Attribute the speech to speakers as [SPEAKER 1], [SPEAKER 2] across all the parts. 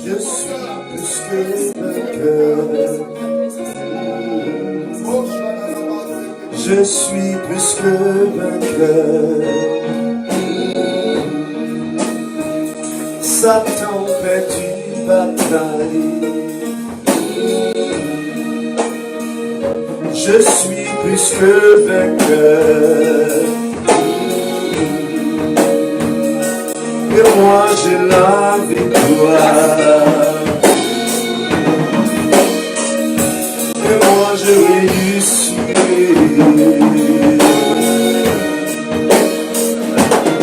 [SPEAKER 1] Je suis plus que vainqueur. Je suis plus que vainqueur. Satan fait une bataille. Je suis plus que vainqueur. Et moi j'ai la victoire. Et moi je réussirai.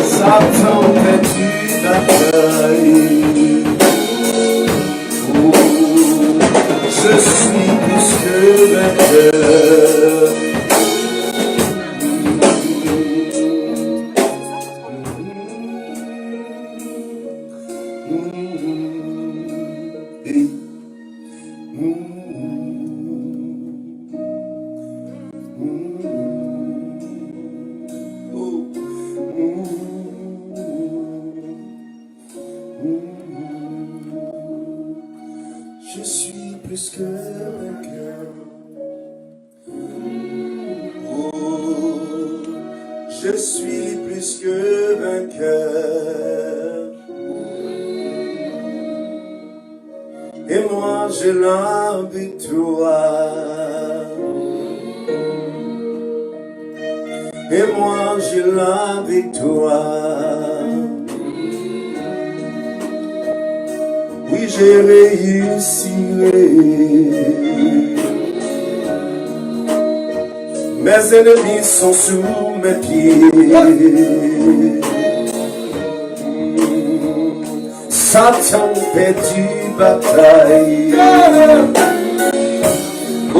[SPEAKER 1] Satan fait une bataille. Oh, je suis plus que vainqueur. Je suis plus que vainqueur. Oh, je suis plus que vainqueur. Et moi j'ai la victoire. Et moi j'ai la victoire. Oui, j'ai réussi. Mes ennemis sont sous mes pieds. Satan fait une bataille. Oh,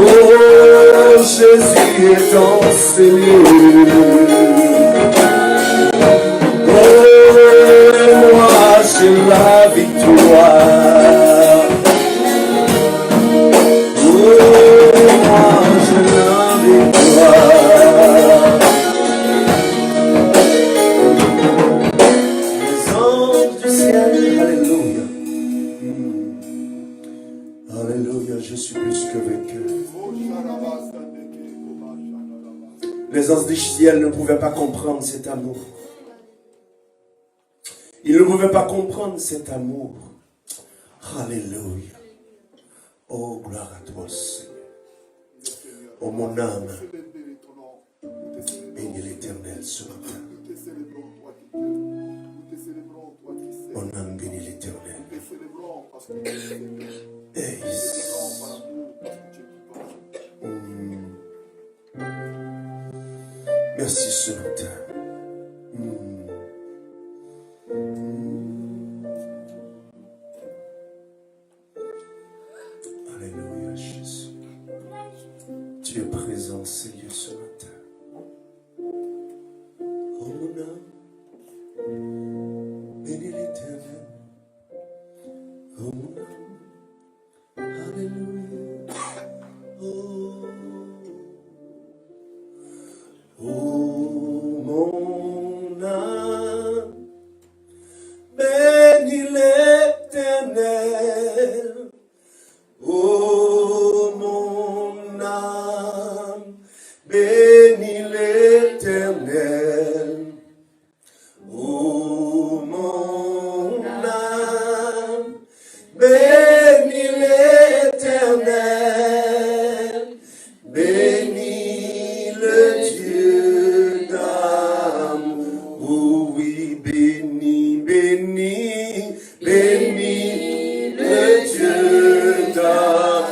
[SPEAKER 1] Jésus est enseigné. Oh, moi j'ai la victoire. Oh, moi j'ai la victoire. Les anges du ciel, alléluia. Alléluia, je suis plus que vainqueur. Les anges du ciel ne pouvaient pas comprendre cet amour. Ils ne pouvaient pas comprendre cet amour. Alléluia. Oh, gloire à toi, Seigneur. Oh, mon âme, bénis l'Éternel ce matin. Mon âme bénis l'Éternel. Hey. Merci ce matin. Alléluia, Jésus. Tu es présent, Seigneur, ce matin. Oh, mon âme, bénis l'Éternel. Oh, mon âme, alléluia. Oh, oh, mon âme, bénis l'Éternel. Oh, mon âme, bénis l'Éternel. Oh, mon âme, bénis l'Éternel. Bénis le Dieu d'âme. Oh oui, bénis, bénis, bénis le Dieu d'âme.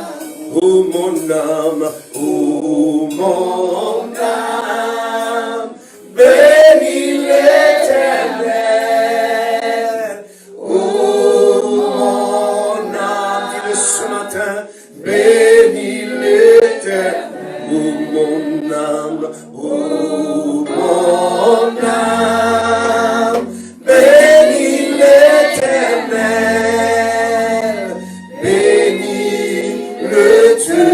[SPEAKER 1] Oh mon âme, oh mon âme, bénis l'Éternel. Oh mon âme, dis-le ce matin, bénis l'Éternel. Oh mon âme, oh mon âme, bénis l'Éternel. Bénis le Dieu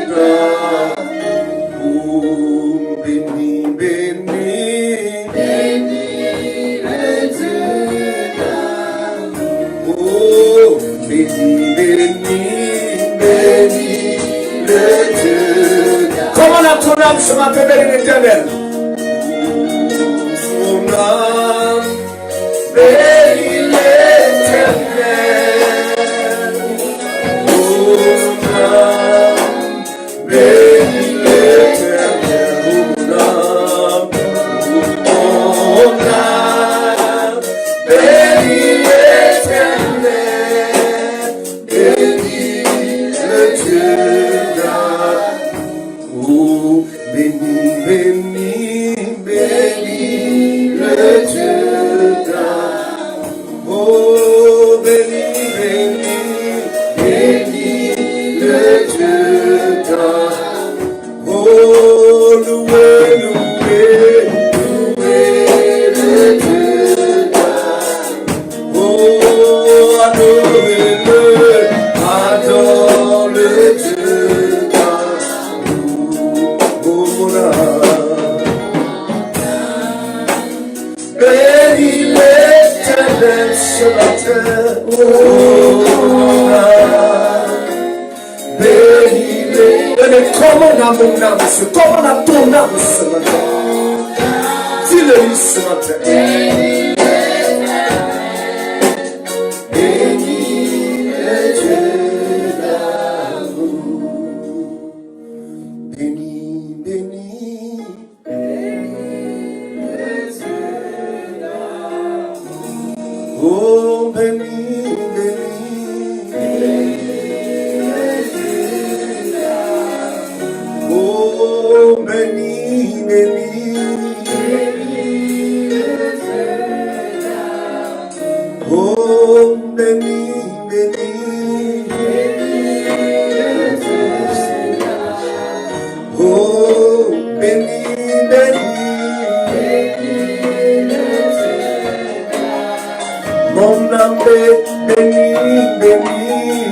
[SPEAKER 1] d'âme. Oh, bénis, bénis, bénis le Dieu d'âme. Comment la ton âme ce matin, béni l'Éternel? Mon âme, béni l'Éternel. Mon âme, béni l'Éternel. Mon âme, béni l'Éternel. Béni le Dieu d'amour. Béni, béni, béni le Dieu d'amour. Oh, béni, béni, béni le Dieu d'amour. Oh, loué, loué, loué le Dieu d'amour. Oh, adorez-le, adore le Dieu d'amour. Oh, mon âme, bénis l'Éternel ce matin. Oh, mon âme, bénis-le. Comme on a mon âme, comme on a ton âme ce matin. Dis-le ce matin. Bénis le Dieu d'amour. Bénis, bénis. Oh, bénis, bénis. Oh, bénis, bénis. Oh, bénis, bénis. Oh, bénis, bénis. Mon âme bénis, bénis.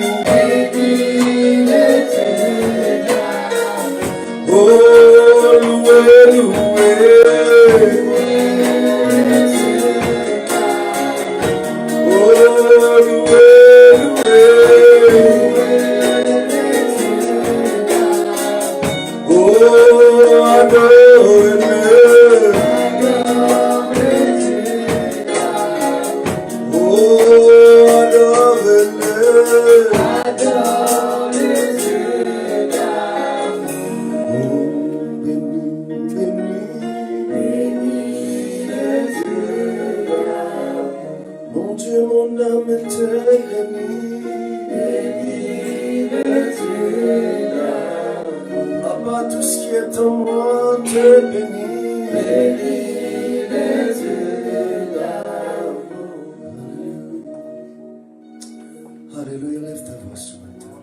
[SPEAKER 1] Oh, loué, loué. Oh, loué, loué. Oh, adore-le. Oh, adore-le. Mon Dieu, mon âme te bénit. Papa, tout ce qui est en moi te bénit. Alléluia, lève ta voix ce matin.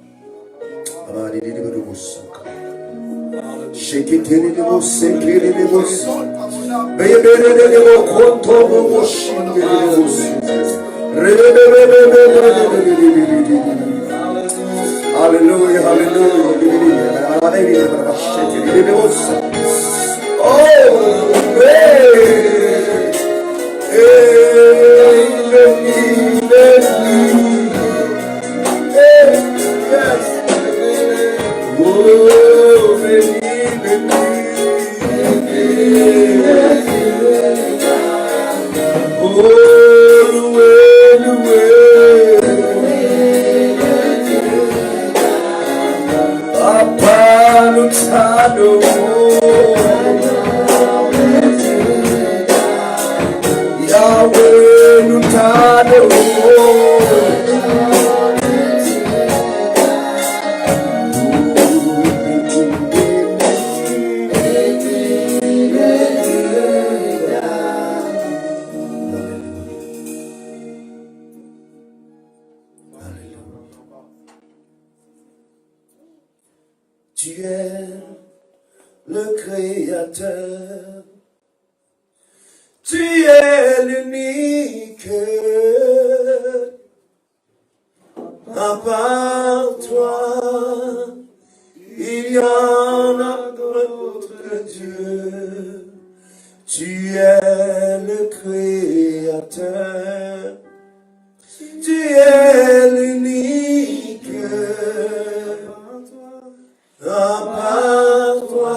[SPEAKER 1] Hallelujah, hallelujah. Oh, yes. Yahweh, nous Tu es le Créateur, tu es l'unique, à part toi, il y en a d'autres dieux. Tu es le Créateur, tu es l'unique, à part toi,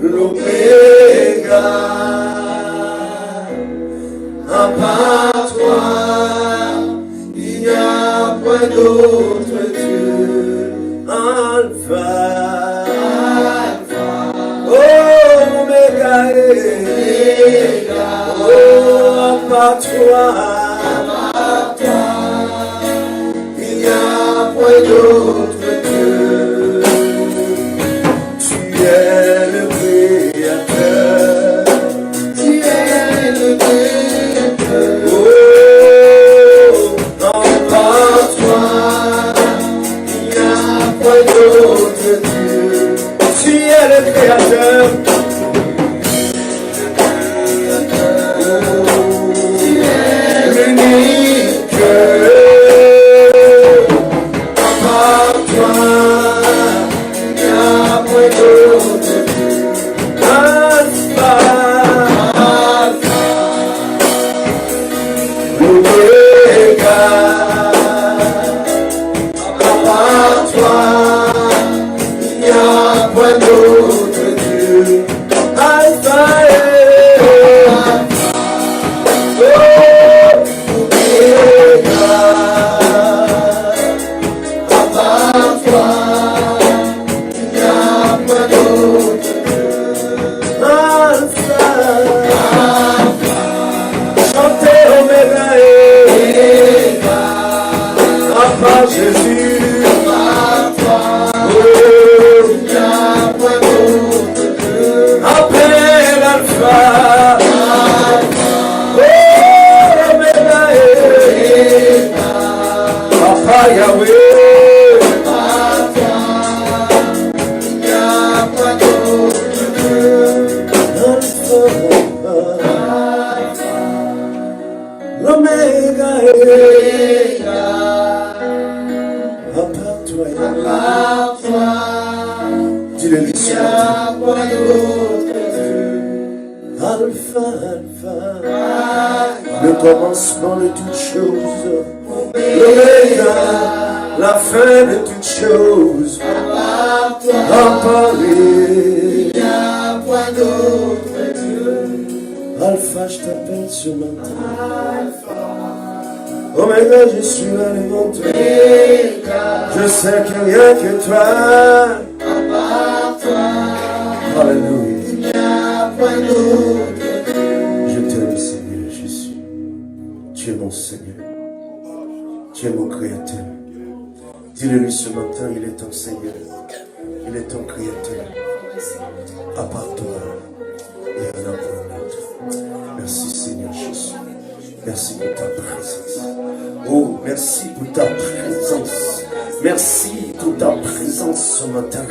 [SPEAKER 1] l'Oméga. À part toi, il n'y a point d'autre Dieu. Alpha, oh Oméga, oh à part toi, il n'y a point d'autre Dieu. Tu es le Créateur, tu es le Créateur. Oh, en part toi, il n'y a point d'autre Dieu. Tu es le Créateur. Tu es l'unique. En part toi, il n'y a point d'autre Dieu. Alpha, l'Oméga. À part toi, il n'y a point d'autre Dieu. Alpha, oh, Oméga. À part toi, il n'y a point d'autre Dieu. Alpha, chantez Oméga, à part Jésus. Appelle Alpha, oh Oméga, Papa Yahweh, il n'y a pas d'autre Dieu. Alpha, l'Oméga, Papa toi, dis-le lui ce matin. Alpha, Alpha, le commencement de toutes choses, l'Oméga, la fin de toutes choses. En parler, il n'y a point d'autre Dieu. Alpha, je t'appelle ce matin. Oméga, je suis alimenté. Je sais qu'il n'y a que toi. Alléluia. Je t'aime, Seigneur Jésus. Tu es mon Seigneur. Tu es mon Créateur. Dis-le-lui ce matin, il est ton Seigneur. Il est ton Créateur. À part toi, il y en a point d'autre. Merci Seigneur Jésus. Merci pour ta présence. Oh, merci pour ta présence. Merci pour ta présence ce matin.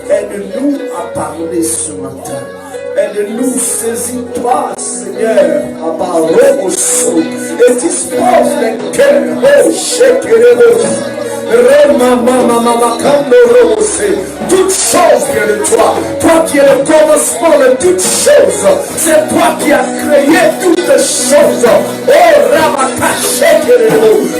[SPEAKER 1] Aide-nous à parler ce matin. Aide-nous, saisis-toi, Seigneur, à parler au son et dispose les cœurs. Oh, toutes choses viennent de toi. Toi qui es le commencement de toutes choses. C'est toi qui as créé toutes choses. Oh,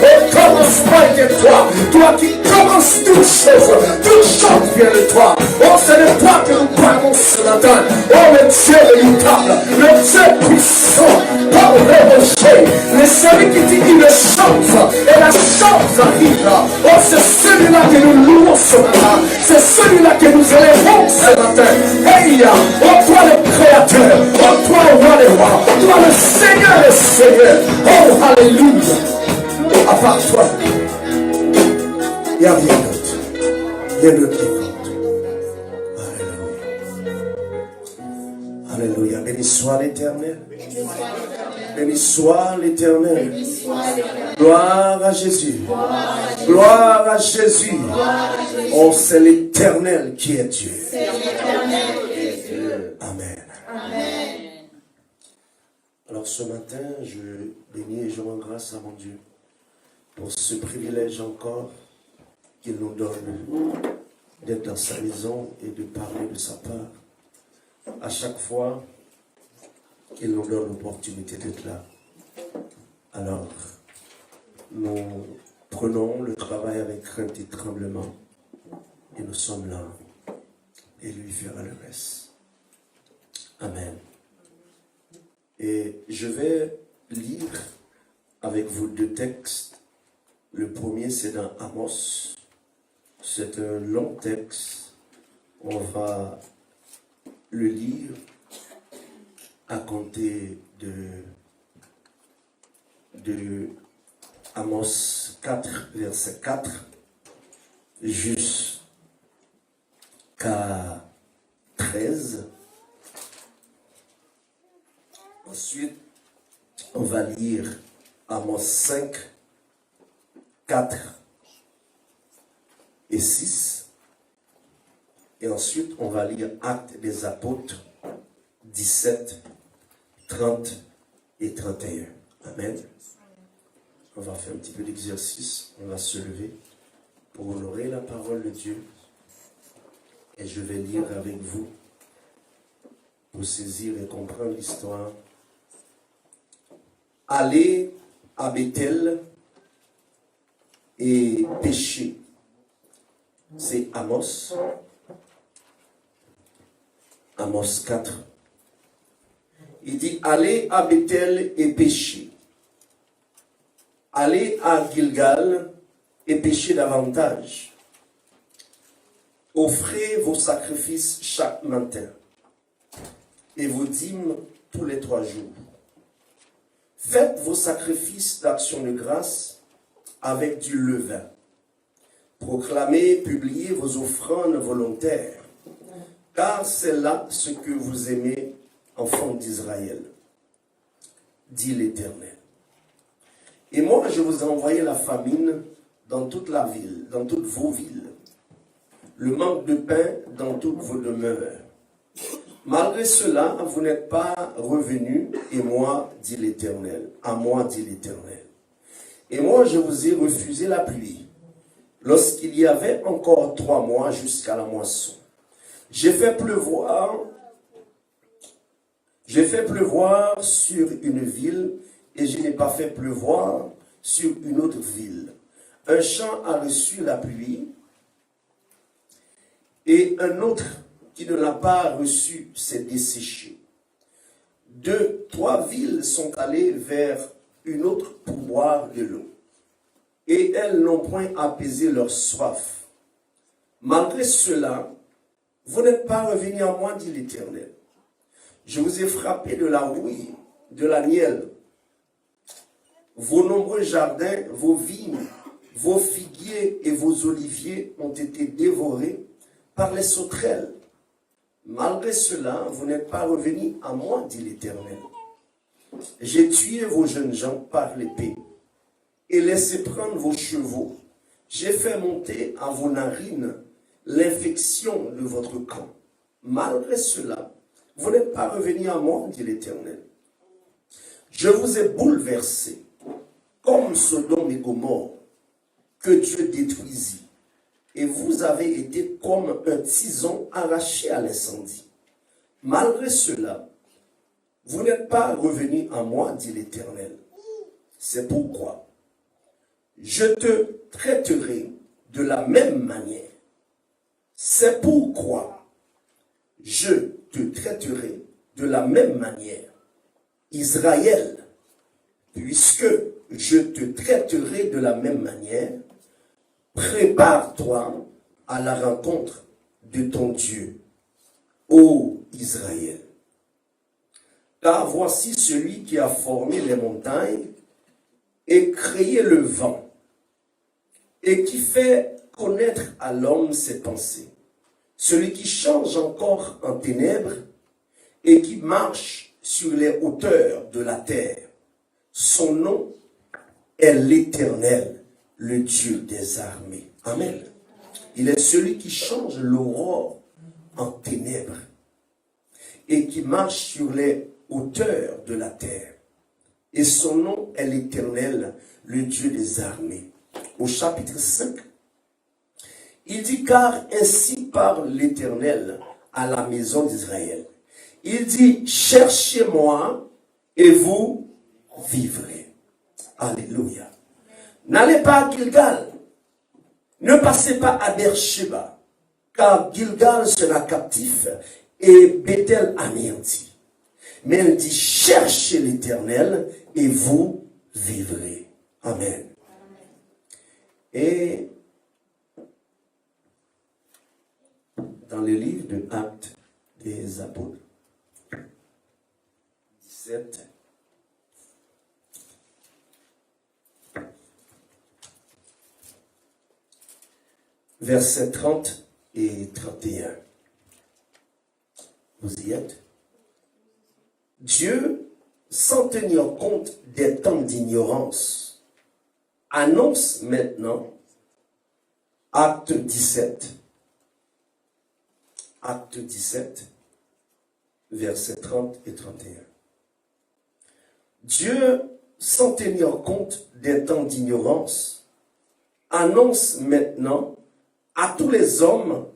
[SPEAKER 1] au commencement est toi. Toi qui commences toutes choses. Toutes choses viennent de toi. Oh, c'est de toi que nous parlons ce matin. Oh, le Dieu redoutable, le Dieu puissant, par le rocher, le celui qui dit une chose et la chose arrive. Oh, c'est celui-là que nous louons ce matin. C'est celui-là que nous élevons ce matin. Hey, oh, toi le Créateur, oh, toi le roi des rois, toi le Seigneur des seigneurs. Oh, alléluia. À part toi, il n'y a rien d'autre. Rien d'autre qui compte. Alléluia. Béni soit l'Éternel. Béni soit l'Éternel. Gloire à Jésus. Gloire à Jésus. Oh, c'est l'Éternel qui est Dieu. Amen. Alors ce matin, je bénis et je rends grâce à mon Dieu pour ce privilège encore qu'il nous donne d'être dans sa maison et de parler de sa part. À chaque fois qu'il nous donne l'opportunité d'être là. Alors, nous prenons le travail avec crainte et tremblement et nous sommes là et lui fera le reste. Amen. Et je vais lire avec vous deux textes. Le premier, c'est dans Amos. C'est un long texte. On va le lire à compter de Amos 4, verset 4, jusqu'à 13. Ensuite, on va lire Amos 5, 4 et 6. Et ensuite, on va lire Actes des Apôtres 17, 30 et 31. Amen. On va faire un petit peu d'exercice. On va se lever pour honorer la parole de Dieu. Et je vais lire avec vous pour saisir et comprendre l'histoire. Allez à Bethel et péchez. C'est Amos. Amos 4. Il dit, allez à Bethel et péchez. Allez à Gilgal et péchez davantage. Offrez vos sacrifices chaque matin et vos dîmes tous les 3 jours. Faites vos sacrifices d'action de grâce avec du levain. Proclamez, publiez vos offrandes volontaires, car c'est là ce que vous aimez, enfants d'Israël, dit l'Éternel. Et moi, je vous ai envoyé la famine dans toute la ville, dans toutes vos villes, le manque de pain dans toutes vos demeures. Malgré cela, vous n'êtes pas revenus, et moi, dit l'Éternel, à moi, dit l'Éternel. Et moi, je vous ai refusé la pluie, lorsqu'il y avait encore 3 mois jusqu'à la moisson. J'ai fait pleuvoir sur une ville, et je n'ai pas fait pleuvoir sur une autre ville. Un champ a reçu la pluie, et un autre qui ne l'a pas reçu s'est desséché. 2, 3 villes sont allées vers une autre pour boire de l'eau, et elles n'ont point apaisé leur soif. Malgré cela, vous n'êtes pas revenus à moi, dit l'Éternel. Je vous ai frappé de la rouille, de la nielle. Vos nombreux jardins, vos vignes, vos figuiers et vos oliviers ont été dévorés par les sauterelles. Malgré cela, vous n'êtes pas revenus à moi, dit l'Éternel. J'ai tué vos jeunes gens par l'épée et laissé prendre vos chevaux. J'ai fait monter à vos narines l'infection de votre camp. Malgré cela, vous n'êtes pas revenus à moi, dit l'Éternel. Je vous ai bouleversé comme Sodome et Gomorrhe que Dieu détruisit. Et vous avez été comme un tison arraché à l'incendie. Malgré cela, vous n'êtes pas revenus à moi, dit l'Éternel. C'est pourquoi je te traiterai de la même manière. C'est pourquoi je te traiterai de la même manière. Israël, puisque je te traiterai de la même manière, prépare-toi à la rencontre de ton Dieu, ô Israël. Car voici celui qui a formé les montagnes et créé le vent, et qui fait connaître à l'homme ses pensées. Celui qui change encore en ténèbres et qui marche sur les hauteurs de la terre. Son nom est l'Éternel, le Dieu des armées. Amen. Il est celui qui change l'aurore en ténèbres et qui marche sur les hauteurs de la terre. Et son nom est l'Éternel, le Dieu des armées. Au chapitre 5, il dit, car ainsi parle l'Éternel à la maison d'Israël. Il dit, cherchez-moi et vous vivrez. Alléluia. N'allez pas à Gilgal. Ne passez pas à Beersheba, car Gilgal sera captif et Bethel anéanti. Mais elle dit, cherchez l'Éternel et vous vivrez. Amen. Et dans le livre de Actes des Apôtres, 17, versets 30 et 31. Vous y êtes? Dieu, sans tenir compte des temps d'ignorance, annonce maintenant, acte 17, versets 30 et 31. Dieu, sans tenir compte des temps d'ignorance, annonce maintenant à tous les hommes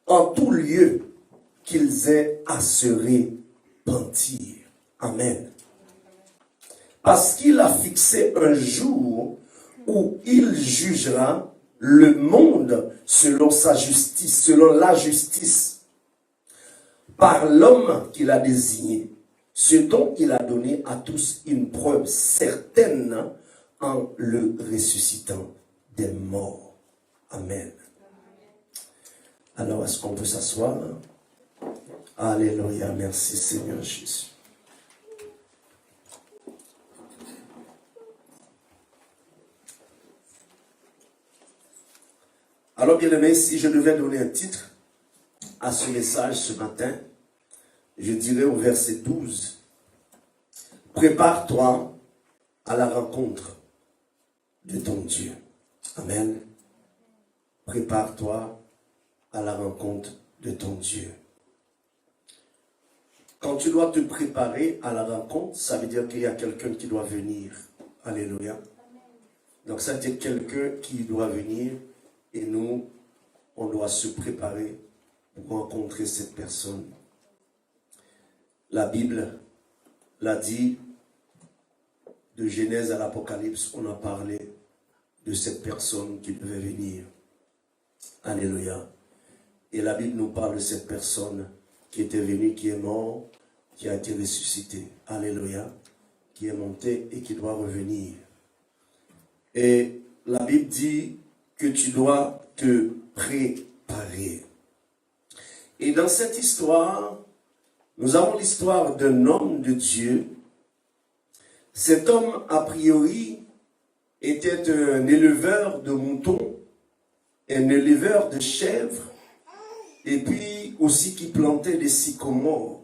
[SPEAKER 1] en tout lieu qu'ils aient à se repentir. Amen. Parce qu'il a fixé un jour où il jugera le monde selon sa justice, selon la justice, par l'homme qu'il a désigné, ce dont il a donné à tous une preuve certaine en le ressuscitant des morts. Amen. Alors, est-ce qu'on peut s'asseoir? Alléluia, merci Seigneur Jésus. Alors, bien-aimés, si je devais donner un titre à ce message ce matin, je dirais au verset 12, prépare-toi à la rencontre de ton Dieu. Amen. Prépare-toi à la rencontre de ton Dieu. Quand tu dois te préparer à la rencontre, ça veut dire qu'il y a quelqu'un qui doit venir. Alléluia. Donc ça veut dire quelqu'un qui doit venir et nous, on doit se préparer pour rencontrer cette personne. La Bible l'a dit, de Genèse à l'Apocalypse, on a parlé de cette personne qui devait venir. Alléluia. Et la Bible nous parle de cette personne qui était venue, qui est mort, qui a été ressuscité. Alléluia. Qui est monté et qui doit revenir. Et la Bible dit que tu dois te préparer. Et dans cette histoire, nous avons l'histoire d'un homme de Dieu. Cet homme, a priori, était un éleveur de moutons, un éleveur de chèvres, et puis aussi qui plantait des sycomores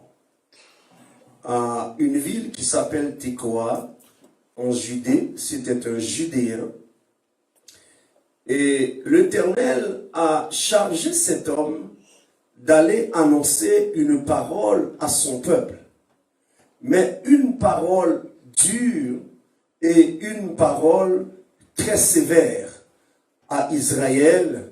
[SPEAKER 1] à une ville qui s'appelle Tekoa, en Judée. C'était un Judéen. Et l'Éternel a chargé cet homme d'aller annoncer une parole à son peuple. Mais une parole dure et une parole très sévère à Israël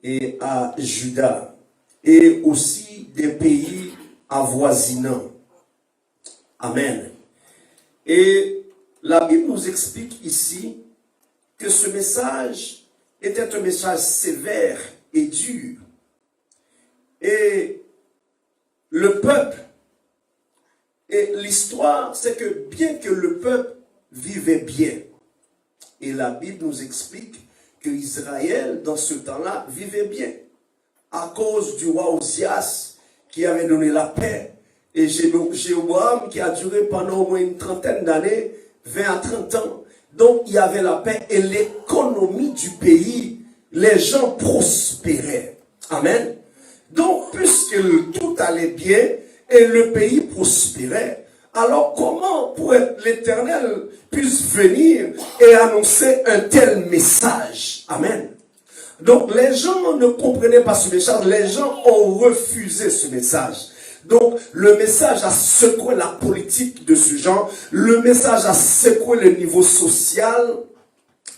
[SPEAKER 1] et à Juda et aussi des pays avoisinants. Amen. Et la Bible nous explique ici que ce message était un message sévère et dur. Et le peuple, et l'histoire, c'est que bien que le peuple vivait bien, et la Bible nous explique que Israël, dans ce temps-là, vivait bien, à cause du roi Osias qui avait donné la paix, et Jéroboam qui a duré pendant au moins une trentaine d'années, 20 à 30 ans. Donc il y avait la paix et l'économie du pays, les gens prospéraient. Amen. Donc puisque tout allait bien et le pays prospérait, alors comment pourrait l'Éternel puisse venir et annoncer un tel message? Amen. Donc les gens ne comprenaient pas ce message, les gens ont refusé ce message. Donc, le message a secoué la politique de ce genre. Le message a secoué le niveau social.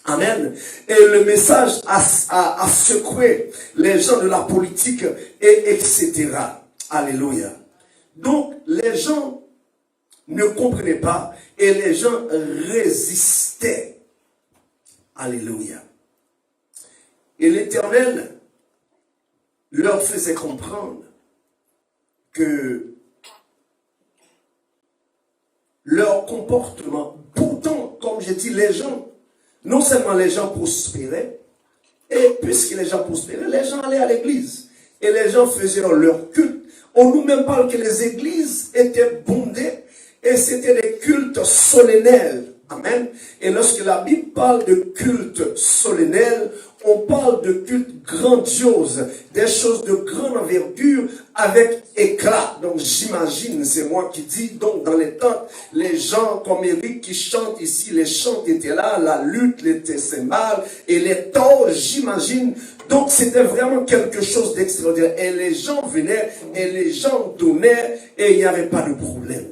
[SPEAKER 1] Amen. Et le message a secoué les gens de la politique, et etc. Alléluia. Donc, les gens ne comprenaient pas et les gens résistaient. Alléluia. Et l'Éternel leur faisait comprendre que leur comportement. Pourtant, comme j'ai dit, les gens, non seulement les gens prospéraient, et puisque les gens prospéraient, les gens allaient à l'église. Et les gens faisaient leur culte. On nous même parle que les églises étaient bondées et c'était des cultes solennels. Amen. Et lorsque la Bible parle de culte solennel, on parle de culte grandiose, des choses de grande envergure avec éclat. Donc j'imagine, c'est moi qui dis, donc dans les temps, les gens comme Eric qui chantent ici, les chants étaient là, la lutte, les cymbales et les tors, j'imagine. Donc c'était vraiment quelque chose d'extraordinaire. Et les gens venaient et les gens donnaient et il n'y avait pas de problème.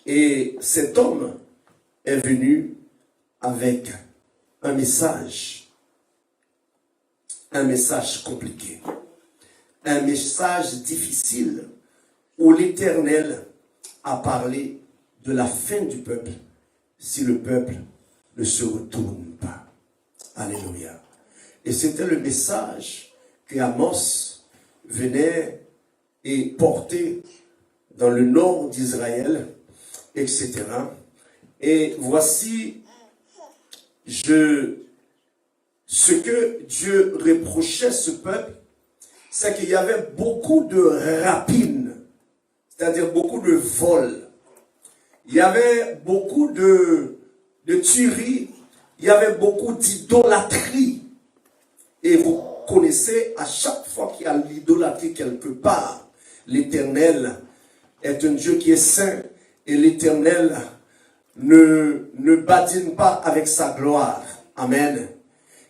[SPEAKER 1] Et cet homme est venu avec un message compliqué, un message difficile où l'Éternel a parlé de la fin du peuple si le peuple ne se retourne pas. Alléluia. Et c'était le message que Amos venait et portait dans le nord d'Israël, etc. Et voici ce que Dieu reprochait ce peuple, c'est qu'il y avait beaucoup de rapines, c'est-à-dire beaucoup de vols. Il y avait beaucoup de tueries, il y avait beaucoup d'idolâtrie. Et vous connaissez, à chaque fois qu'il y a l'idolâtrie quelque part, l'Éternel est un Dieu qui est saint et l'Éternel ne badine pas avec sa gloire. Amen.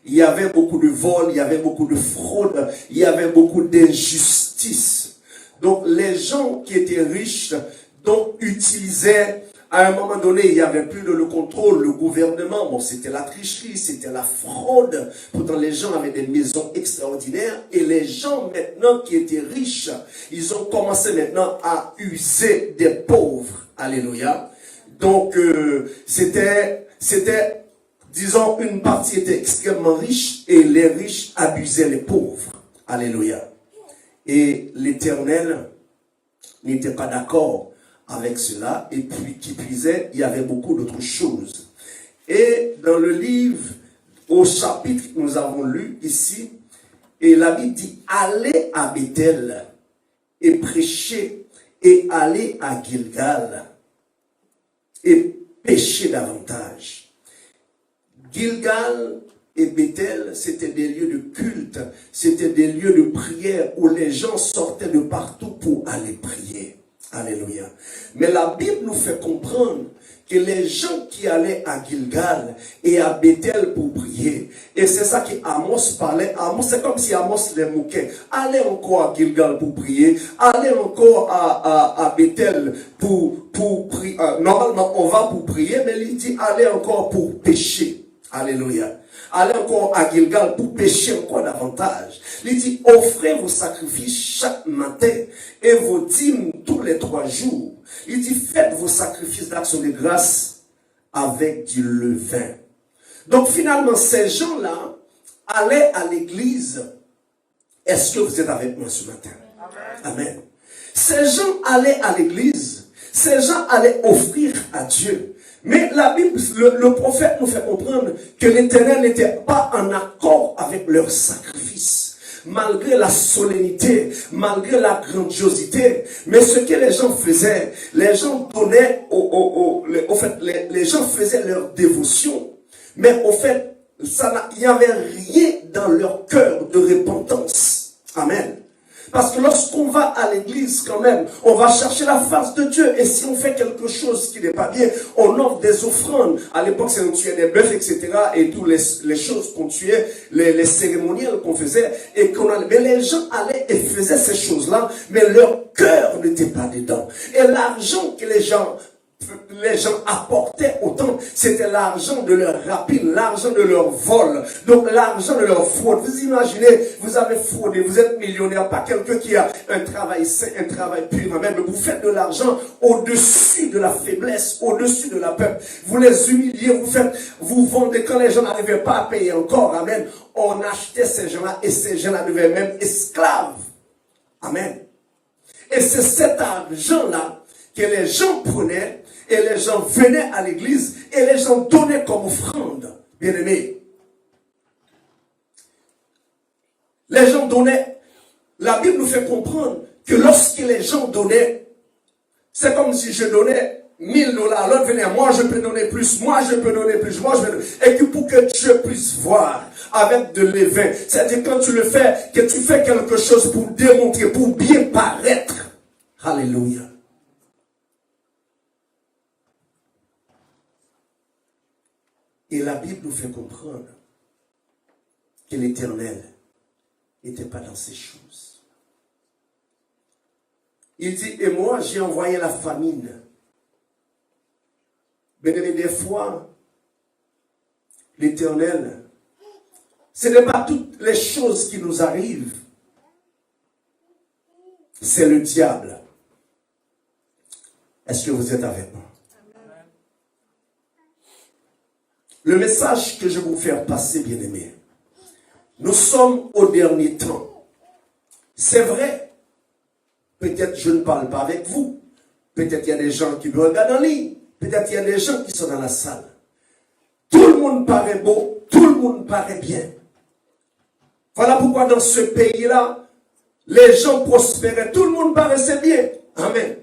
[SPEAKER 1] Il y avait beaucoup de vols, il y avait beaucoup de fraude, il y avait beaucoup d'injustice. Donc les gens qui étaient riches, donc utilisaient, à un moment donné, il n'y avait plus le contrôle, le gouvernement, bon c'était la tricherie, c'était la fraude. Pourtant les gens avaient des maisons extraordinaires et les gens maintenant qui étaient riches, ils ont commencé maintenant à user des pauvres. Alléluia. Donc c'était, disons, une partie était extrêmement riche et les riches abusaient les pauvres. Alléluia. Et l'Éternel n'était pas d'accord avec cela. Et puis, qui puisait, il y avait beaucoup d'autres choses. Et dans le livre, au chapitre que nous avons lu ici, et la Bible dit, allez à Bethel et prêchez, et allez à Gilgal et péchez davantage. Gilgal et Bethel, c'était des lieux de culte, c'était des lieux de prière où les gens sortaient de partout pour aller prier. Alléluia. Mais la Bible nous fait comprendre que les gens qui allaient à Gilgal et à Bethel pour prier, et c'est ça qu'Amos parlait, c'est comme si Amos les moquait. Allez encore à Gilgal pour prier, allez encore à Bethel pour prier. Normalement, on va pour prier, mais il dit allez encore pour pécher. Alléluia. Allez encore à Gilgal pour pécher encore davantage. Il dit, offrez vos sacrifices chaque matin et vos dîmes tous les 3 jours. Il dit, faites vos sacrifices d'action de grâce avec du levain. Donc finalement, ces gens-là allaient à l'église. Est-ce que vous êtes avec moi ce matin? Amen. Amen. Ces gens allaient à l'église. Ces gens allaient offrir à Dieu. Mais la Bible, le prophète nous fait comprendre que l'Éternel n'était pas en accord avec leur sacrifice. Malgré la solennité, malgré la grandiosité. Mais ce que les gens faisaient, les gens donnaient, les gens faisaient leur dévotion. Mais au fait, il n'y avait rien dans leur cœur de repentance. Amen. Parce que lorsqu'on va à l'église quand même, on va chercher la face de Dieu. Et si on fait quelque chose qui n'est pas bien, on offre des offrandes. À l'époque, c'est on tuait des bœufs, etc. Et toutes les choses qu'on tuait, les cérémoniels qu'on faisait. Mais les gens allaient et faisaient ces choses-là, mais leur cœur n'était pas dedans. Et l'argent que les gens apportaient autant, c'était l'argent de leur rapine, l'argent de leur vol, donc l'argent de leur fraude. Vous imaginez, vous avez fraudé, vous êtes millionnaire, pas quelqu'un qui a un travail sain, un travail pur, mais vous faites de l'argent au-dessus de la faiblesse, au-dessus de la peur. Vous les humiliez, vous vendez quand les gens n'arrivaient pas à payer encore. Amen. On achetait ces gens-là et ces gens-là devenaient même esclaves. Amen. Et c'est cet argent-là que les gens prenaient et les gens venaient à l'église et les gens donnaient comme offrande. Bien-aimés, les gens donnaient. La Bible nous fait comprendre que lorsque les gens donnaient, c'est comme si je donnais $1000, l'autre venait, moi je peux donner plus, moi je peux donner plus, moi je peux donner. Et que pour que Dieu puisse voir avec de levain, c'est-à-dire quand tu le fais, que tu fais quelque chose pour démontrer, pour bien paraître. Alléluia. Et la Bible nous fait comprendre que l'Éternel n'était pas dans ces choses. Il dit, et moi j'ai envoyé la famine. Mais des fois, l'Éternel, ce n'est pas toutes les choses qui nous arrivent. C'est le diable. Est-ce que vous êtes avec moi? Le message que je vais vous faire passer, bien-aimés, nous sommes au dernier temps. C'est vrai. Peut-être je ne parle pas avec vous. Peut-être il y a des gens qui me regardent en ligne. Peut-être il y a des gens qui sont dans la salle. Tout le monde paraît beau. Tout le monde paraît bien. Voilà pourquoi dans ce pays-là, les gens prospéraient. Tout le monde paraissait bien. Amen.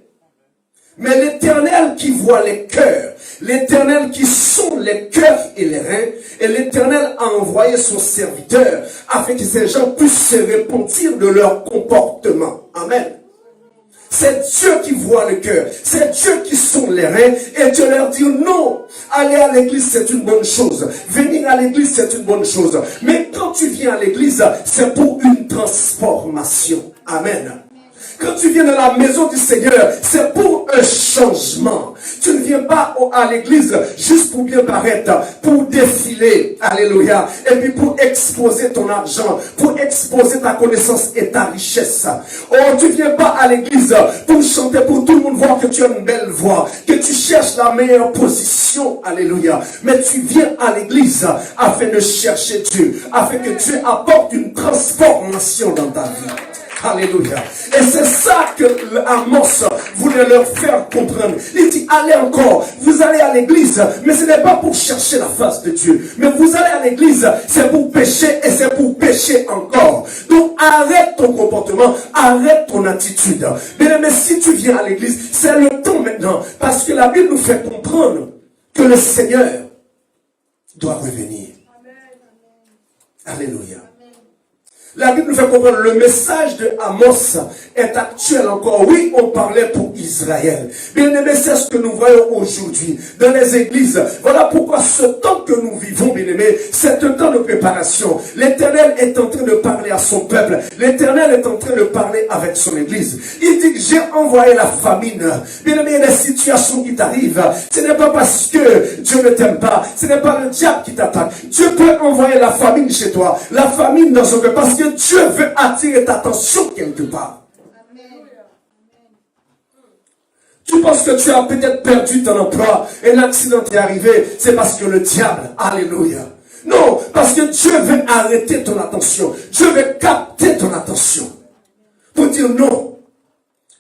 [SPEAKER 1] Mais l'Éternel qui voit les cœurs, l'Éternel qui sonde les cœurs et les reins, et l'Éternel a envoyé son serviteur afin que ces gens puissent se repentir de leur comportement. Amen. C'est Dieu qui voit le cœur. C'est Dieu qui sonde les reins. Et Dieu leur dit non. Aller à l'église, c'est une bonne chose. Venir à l'église, c'est une bonne chose. Mais quand tu viens à l'église, c'est pour une transformation. Amen. Quand tu viens dans la maison du Seigneur, c'est pour un changement. Tu ne viens pas à l'église juste pour bien paraître, pour défiler, alléluia, et puis pour exposer ton argent, pour exposer ta connaissance et ta richesse. Oh, tu ne viens pas à l'église pour chanter, pour tout le monde voir que tu as une belle voix, que tu cherches la meilleure position, alléluia. Mais tu viens à l'église afin de chercher Dieu, afin que Dieu apporte une transformation dans ta vie. Alléluia. Et c'est ça que Amos voulait leur faire comprendre. Il dit, allez encore, vous allez à l'église, mais ce n'est pas pour chercher la face de Dieu. Mais vous allez à l'église, c'est pour pécher et c'est pour pécher encore. Donc arrête ton comportement, arrête ton attitude. Mais si tu viens à l'église, c'est le temps maintenant. Parce que la Bible nous fait comprendre que le Seigneur doit revenir. Alléluia. La Bible nous fait comprendre le message de Amos est actuel encore. Oui, on parlait pour Israël. Bien aimé, c'est ce que nous voyons aujourd'hui dans les églises. Voilà pourquoi ce temps que nous vivons, bien aimé, c'est un temps de préparation. L'Éternel est en train de parler à son peuple. L'Éternel est en train de parler avec son église. Il dit que j'ai envoyé la famine. Bien aimé, les situations qui t'arrivent, ce n'est pas parce que Dieu ne t'aime pas. Ce n'est pas le diable qui t'attaque. Dieu peut envoyer la famine chez toi. La famine dans son cœur. Parce que Dieu veut attirer ta attention quelque part. Amen. Tu penses que tu as peut-être perdu ton emploi et l'accident est arrivé, c'est parce que le diable, alléluia. Non, parce que Dieu veut arrêter ton attention. Dieu veut capter ton attention. Pour dire non.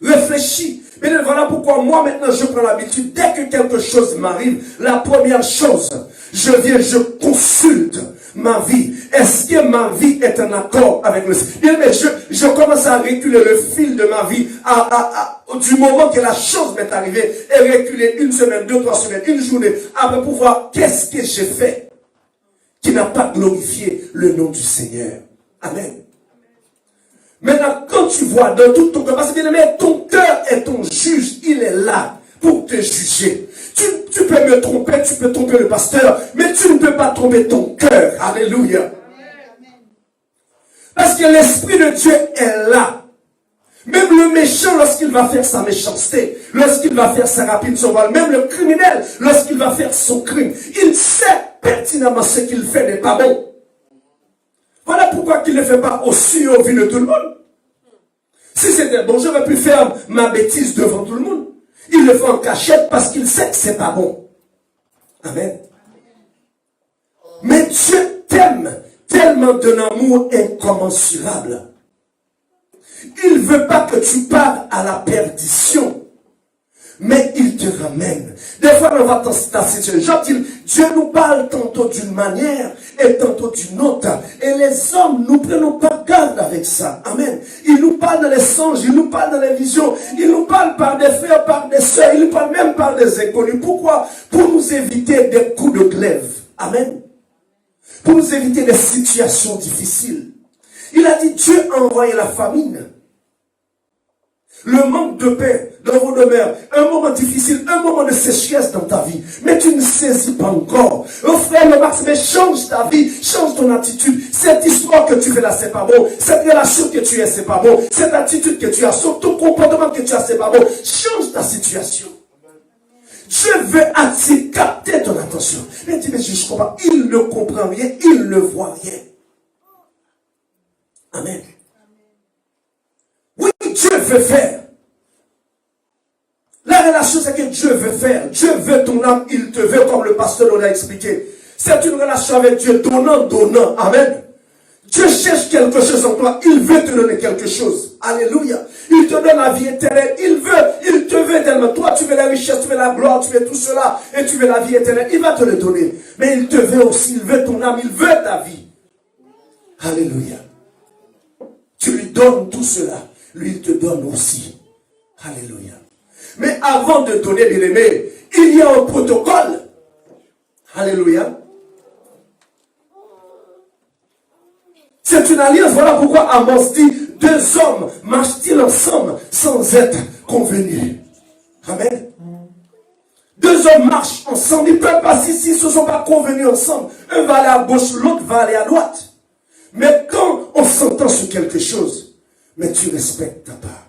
[SPEAKER 1] Réfléchis. Mais voilà pourquoi moi maintenant je prends l'habitude, dès que quelque chose m'arrive, la première chose, je viens, je consulte ma vie. Est-ce que ma vie est en accord avec le Seigneur? Bien, mais je commence à reculer le fil de ma vie du moment que la chose m'est arrivée et reculer 1 semaine, 2, 3 semaines, une journée, après pour voir qu'est-ce que j'ai fait qui n'a pas glorifié le nom du Seigneur. Amen. Maintenant, quand tu vois dans tout ton cœur, parce que bien aimé, ton cœur est ton juge, il est là pour te juger. Tu peux me tromper, tu peux tromper le pasteur, mais tu ne peux pas tromper ton cœur. Alléluia. Parce que l'Esprit de Dieu est là. Même le méchant, lorsqu'il va faire sa méchanceté, lorsqu'il va faire sa rapine, son vol, même le criminel, lorsqu'il va faire son crime, il sait pertinemment ce qu'il fait n'est pas bon. Voilà pourquoi il ne le fait pas aussi au vu de tout le monde. Si c'était bon, j'aurais pu faire ma bêtise devant tout le monde. Il le fait en cachette parce qu'il sait que c'est pas bon. Amen. Mais Dieu t'aime tellement d'un amour incommensurable. Il ne veut pas que tu partes à la perdition. Mais il te ramène. Des fois, on va dans ta situation. Dieu nous parle tantôt d'une manière et tantôt d'une autre. Et les hommes, nous prenons pas garde avec ça. Amen. Il nous parle dans les songes, il nous parle dans les visions, il nous parle par des frères, par des sœurs, il nous parle même par des inconnus. Pourquoi? Pour nous éviter des coups de glaive. Amen. Pour nous éviter des situations difficiles. Il a dit, Dieu a envoyé la famine. Le manque de paix dans vos demeures, un moment difficile, un moment de sécheresse dans ta vie, mais tu ne saisis pas encore. Oh frère, le max, mais change ta vie, change ton attitude. Cette histoire que tu fais là, c'est pas bon. Cette relation que tu es, c'est pas bon. Cette attitude que tu as, ton comportement que tu as, c'est pas bon. Change ta situation. Dieu veut capter ton attention. Mais dis, mais je comprends. Il ne comprend rien, il ne voit rien. Amen. Oui, Dieu veut faire. La relation, c'est que Dieu veut faire. Dieu veut ton âme, il te veut, comme le pasteur l'a expliqué. C'est une relation avec Dieu, donnant, donnant. Amen. Dieu cherche quelque chose en toi, il veut te donner quelque chose. Alléluia. Il te donne la vie éternelle. Il te veut tellement. Toi, tu veux la richesse, tu veux la gloire, tu veux tout cela, et tu veux la vie éternelle. Il va te le donner. Mais il te veut aussi, il veut ton âme, il veut ta vie. Alléluia. Tu lui donnes tout cela. Lui, il te donne aussi. Alléluia. Mais avant de donner, bien aimé, il y a un protocole. Alléluia. C'est une alliance. Voilà pourquoi Amos dit, deux hommes marchent-ils ensemble sans être convenus. Amen. Deux hommes marchent ensemble. Ils ne peuvent pas, s'ils ne se sont pas convenus ensemble. Un va aller à gauche, l'autre va aller à droite. Mais quand on s'entend sur quelque chose, mais tu respectes ta part.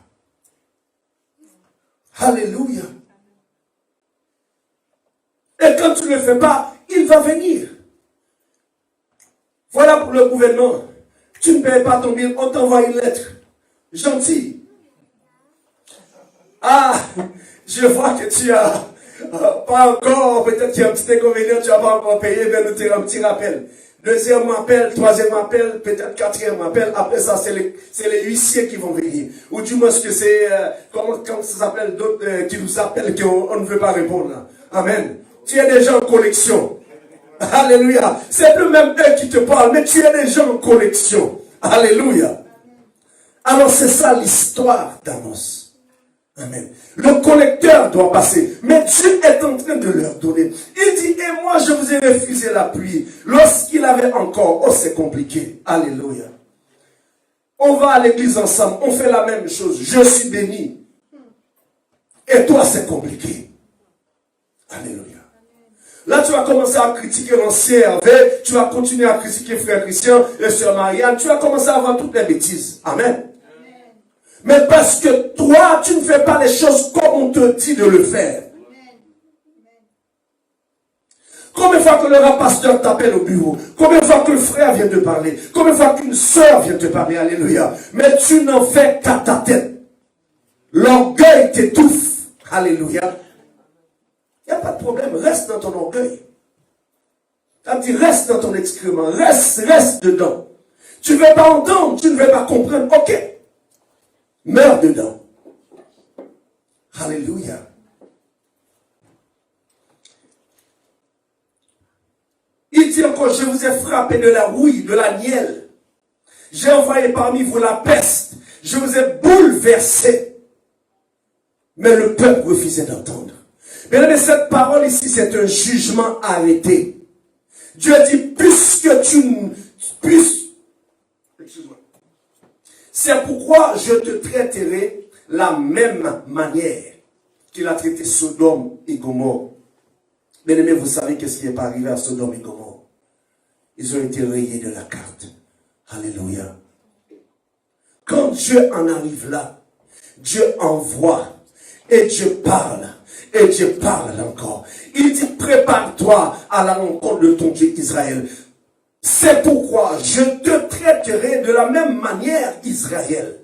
[SPEAKER 1] Alléluia. Et quand tu ne le fais pas, il va venir. Voilà pour le gouvernement. Tu ne payes pas ton bill, on t'envoie une lettre. Gentil. Ah, je vois que tu as pas encore, peut-être qu'il y a un petit inconvénient, tu n'as pas encore payé, mais nous t'avons un petit rappel. Deuxième appel, troisième appel, peut-être quatrième appel. Après ça, c'est les huissiers qui vont venir. Ou du moins que c'est, comment ça s'appelle, d'autres qui nous appellent, qu'on ne veut pas répondre. Là. Amen. Tu es déjà en collection. Alléluia. C'est plus même eux qui te parlent, mais tu es déjà en collection. Alléluia. Alors c'est ça l'histoire d'Amos. Amen. Le collecteur doit passer. Mais Dieu est en train de leur donner. Il dit, et moi je vous ai refusé la pluie. Lorsqu'il avait encore, oh c'est compliqué. Alléluia. On va à l'église ensemble, on fait la même chose. Je suis béni. Et toi c'est compliqué. Alléluia. Là tu vas commencer à critiquer l'ancien Hervé. Tu vas continuer à critiquer frère Christian et sœur Marianne. Tu vas commencer à avoir toutes les bêtises. Amen. Mais parce que toi, tu ne fais pas les choses comme on te dit de le faire. Combien de fois que le pasteur t'appelle au bureau? Combien de fois que le frère vient te parler? Combien de fois qu'une sœur vient te parler? Alléluia. Mais tu n'en fais qu'à ta tête. L'orgueil t'étouffe. Alléluia. Il n'y a pas de problème. Reste dans ton orgueil. Ça me dit, reste dans ton excrément. Reste dedans. Tu ne veux pas entendre. Tu ne veux pas comprendre. Ok. Meurs dedans. Alléluia. Il dit encore, je vous ai frappé de la rouille, de la nielle. J'ai envoyé parmi vous la peste. Je vous ai bouleversé. Mais le peuple refusait d'entendre. Mais cette parole ici, c'est un jugement arrêté. Dieu dit, puisque excuse-moi. C'est pourquoi je te traiterai la même manière qu'il a traité Sodome et Gomorrhe. Bien aimé, vous savez qu'est-ce qui est pas arrivé à Sodome et Gomorrhe. Ils ont été rayés de la carte. Alléluia. Quand Dieu en arrive là, Dieu envoie et Dieu parle. Et Dieu parle encore. Il dit, prépare-toi à la rencontre de ton Dieu Israël. C'est pourquoi je te traiterai de la même manière, Israël.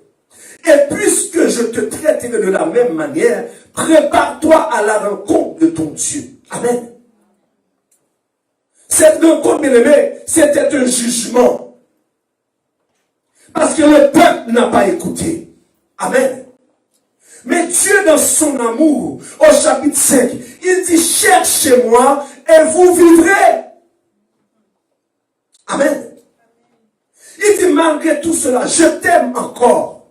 [SPEAKER 1] Et puisque je te traiterai de la même manière, prépare-toi à la rencontre de ton Dieu. Amen. Cette rencontre, bien aimé, c'était un jugement. Parce que le peuple n'a pas écouté. Amen. Mais Dieu, dans son amour, au chapitre 5, il dit, cherchez-moi et vous vivrez. Amen. Il dit, malgré tout cela, je t'aime encore.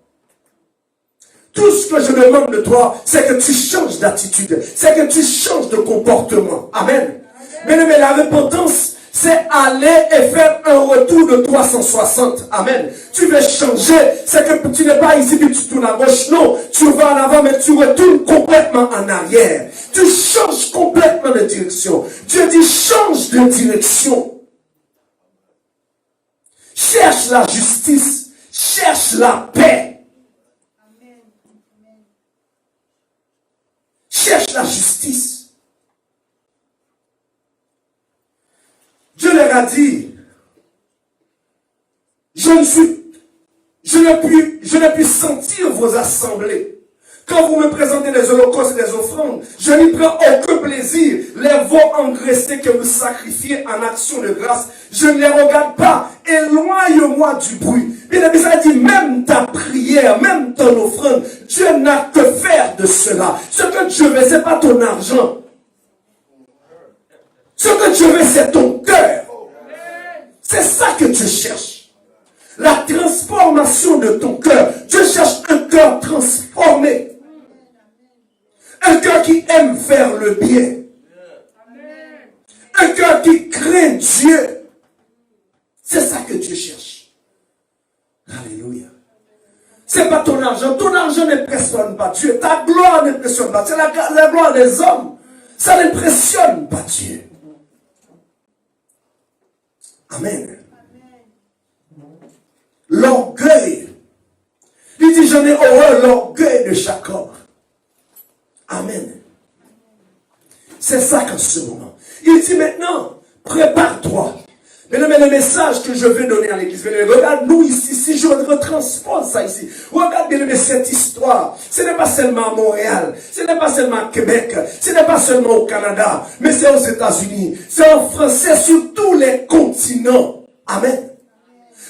[SPEAKER 1] Tout ce que je demande de toi, c'est que tu changes d'attitude, c'est que tu changes de comportement. Amen. Mais la repentance, c'est aller et faire un retour de 360. Amen. Tu veux changer, c'est que tu n'es pas ici que tu tournes à gauche. Non, tu vas en avant, mais tu retournes complètement en arrière. Tu changes complètement de direction. Dieu dit, change de direction. Cherche la justice, cherche la paix. Cherche la justice. Dieu leur a dit, je ne puis sentir vos assemblées. Quand vous me présentez des holocaustes et des offrandes, je n'y prends aucun plaisir. Les veaux engraissés que vous sacrifiez en action de grâce, je ne les regarde pas. Éloigne-moi du bruit. Bien aimé, ça dit, même ta prière, même ton offrande, Dieu n'a que faire de cela. Ce que Dieu veut, ce n'est pas ton argent. Ce que Dieu veut, c'est ton cœur. C'est ça que Dieu cherche. La transformation de ton cœur. Dieu cherche un cœur transformé. Un cœur qui aime faire le bien. Un cœur qui craint Dieu. C'est ça que Dieu cherche. Alléluia. C'est pas ton argent. Ton argent n'impressionne pas Dieu. Ta gloire n'impressionne pas. C'est la gloire des hommes. Ça n'impressionne pas Dieu. Amen. L'orgueil. Il dit, j'en ai horreur, l'orgueil de chaque homme. Amen. C'est ça qu'en ce moment. Il dit maintenant, prépare-toi. Mais le message que je veux donner à l'église, regarde nous ici, si je retranspose ça ici, regarde bien cette histoire. Ce n'est pas seulement à Montréal, ce n'est pas seulement à Québec, ce n'est pas seulement au Canada, mais c'est aux États-Unis, c'est en France, c'est sur tous les continents. Amen.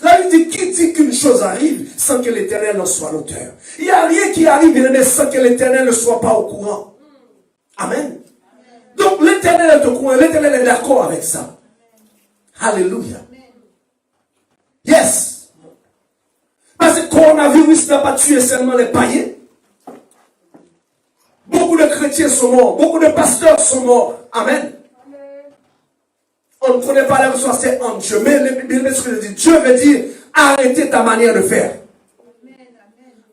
[SPEAKER 1] Là, il dit, qui dit qu'une chose arrive sans que l'Éternel en soit l'auteur? Il n'y a rien qui arrive, bien sans que l'Éternel ne soit pas au courant. Amen. Donc, l'Éternel est au courant, l'Éternel est d'accord avec ça. Alléluia. Yes. Parce que le coronavirus n'a pas tué seulement les païens. Beaucoup de chrétiens sont morts. Beaucoup de pasteurs sont morts. Amen. On ne connaît pas la ressource en Dieu. Mais Dieu veut dire, arrêtez ta manière de faire.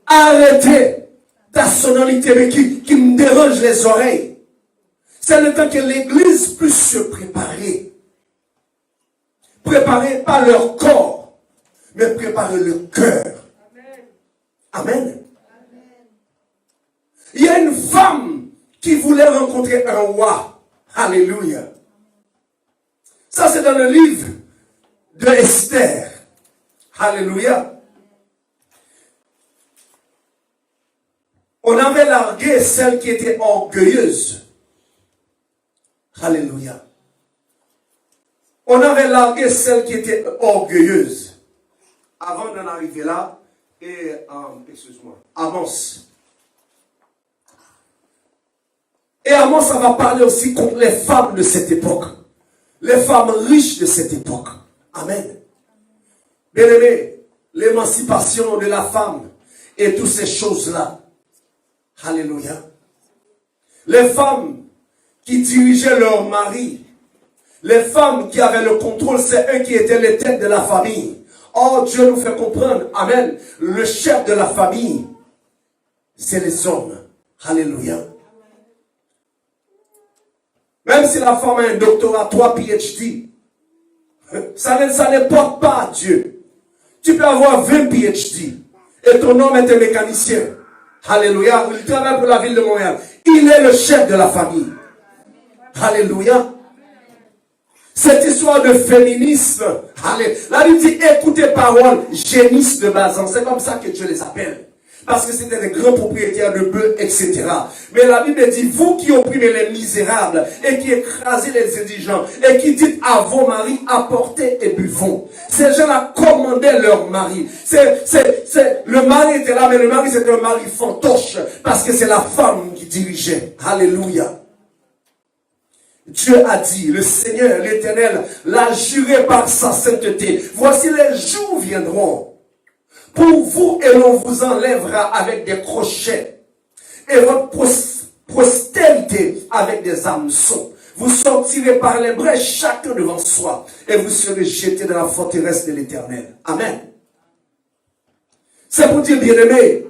[SPEAKER 1] Arrêtez ta sonorité qui me dérange les oreilles. C'est le temps que l'église puisse se préparer. Préparer pas leur corps, mais préparer le cœur. Amen. Il y a une femme qui voulait rencontrer un roi. Alléluia. Ça, c'est dans le livre de Esther. Alléluia. On avait largué celle qui était orgueilleuse. Alléluia. On avait largué celle qui était orgueilleuse. Avant d'en arriver là, excuse-moi, Amos. Et Amos, ça va parler aussi contre les femmes de cette époque. Les femmes riches de cette époque. Amen. Bien-aimés, l'émancipation de la femme et toutes ces choses-là. Alléluia. Les femmes qui dirigeaient leur mari. Les femmes qui avaient le contrôle, c'est eux qui étaient les têtes de la famille. Oh, Dieu nous fait comprendre, amen, le chef de la famille, c'est les hommes. Alléluia. Même si la femme a un doctorat, 3 PhD, ça ne porte pas à Dieu. Tu peux avoir 20 PhD et ton homme est un mécanicien. Alléluia. Il travaille pour la ville de Montréal. Il est le chef de la famille. Alléluia. Cette histoire de féminisme, là il dit écoutez paroles, génisses de Bazan, c'est comme ça que Dieu les appelle. parce que c'était des grands propriétaires de bœufs, etc. Mais la Bible dit, vous qui opprimez les misérables et qui écrasez les indigents et qui dites à vos maris, apportez et buvons. Ces gens-là commandaient leur mari. Le mari était là, mais le mari c'était un mari fantoche parce que c'est la femme qui dirigeait. Alléluia. Dieu a dit, le Seigneur, l'Éternel, l'a juré par sa sainteté. Voici les jours viendront pour vous et l'on vous enlèvera avec des crochets et votre postérité avec des hameçons. Vous sortirez par les brèches chacun devant soi et vous serez jetés dans la forteresse de l'Éternel. Amen. C'est pour dire, bien-aimés,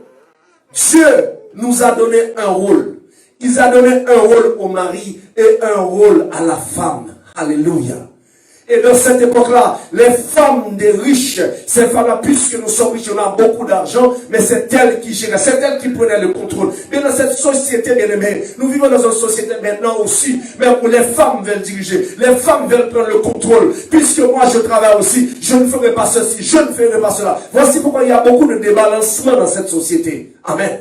[SPEAKER 1] Dieu nous a donné un rôle. Il a donné un rôle au mari et un rôle à la femme. Alléluia. Et dans cette époque-là, les femmes des riches, ces femmes-là, puisque nous sommes riches, on a beaucoup d'argent, mais c'est elles qui géraient, c'est elles qui prenaient le contrôle. Mais dans cette société, bien aimée, nous vivons dans une société maintenant aussi, mais où les femmes veulent diriger, les femmes veulent prendre le contrôle. Puisque moi je travaille aussi, je ne ferai pas ceci, je ne ferai pas cela. Voici pourquoi il y a beaucoup de débalancement dans cette société. Amen.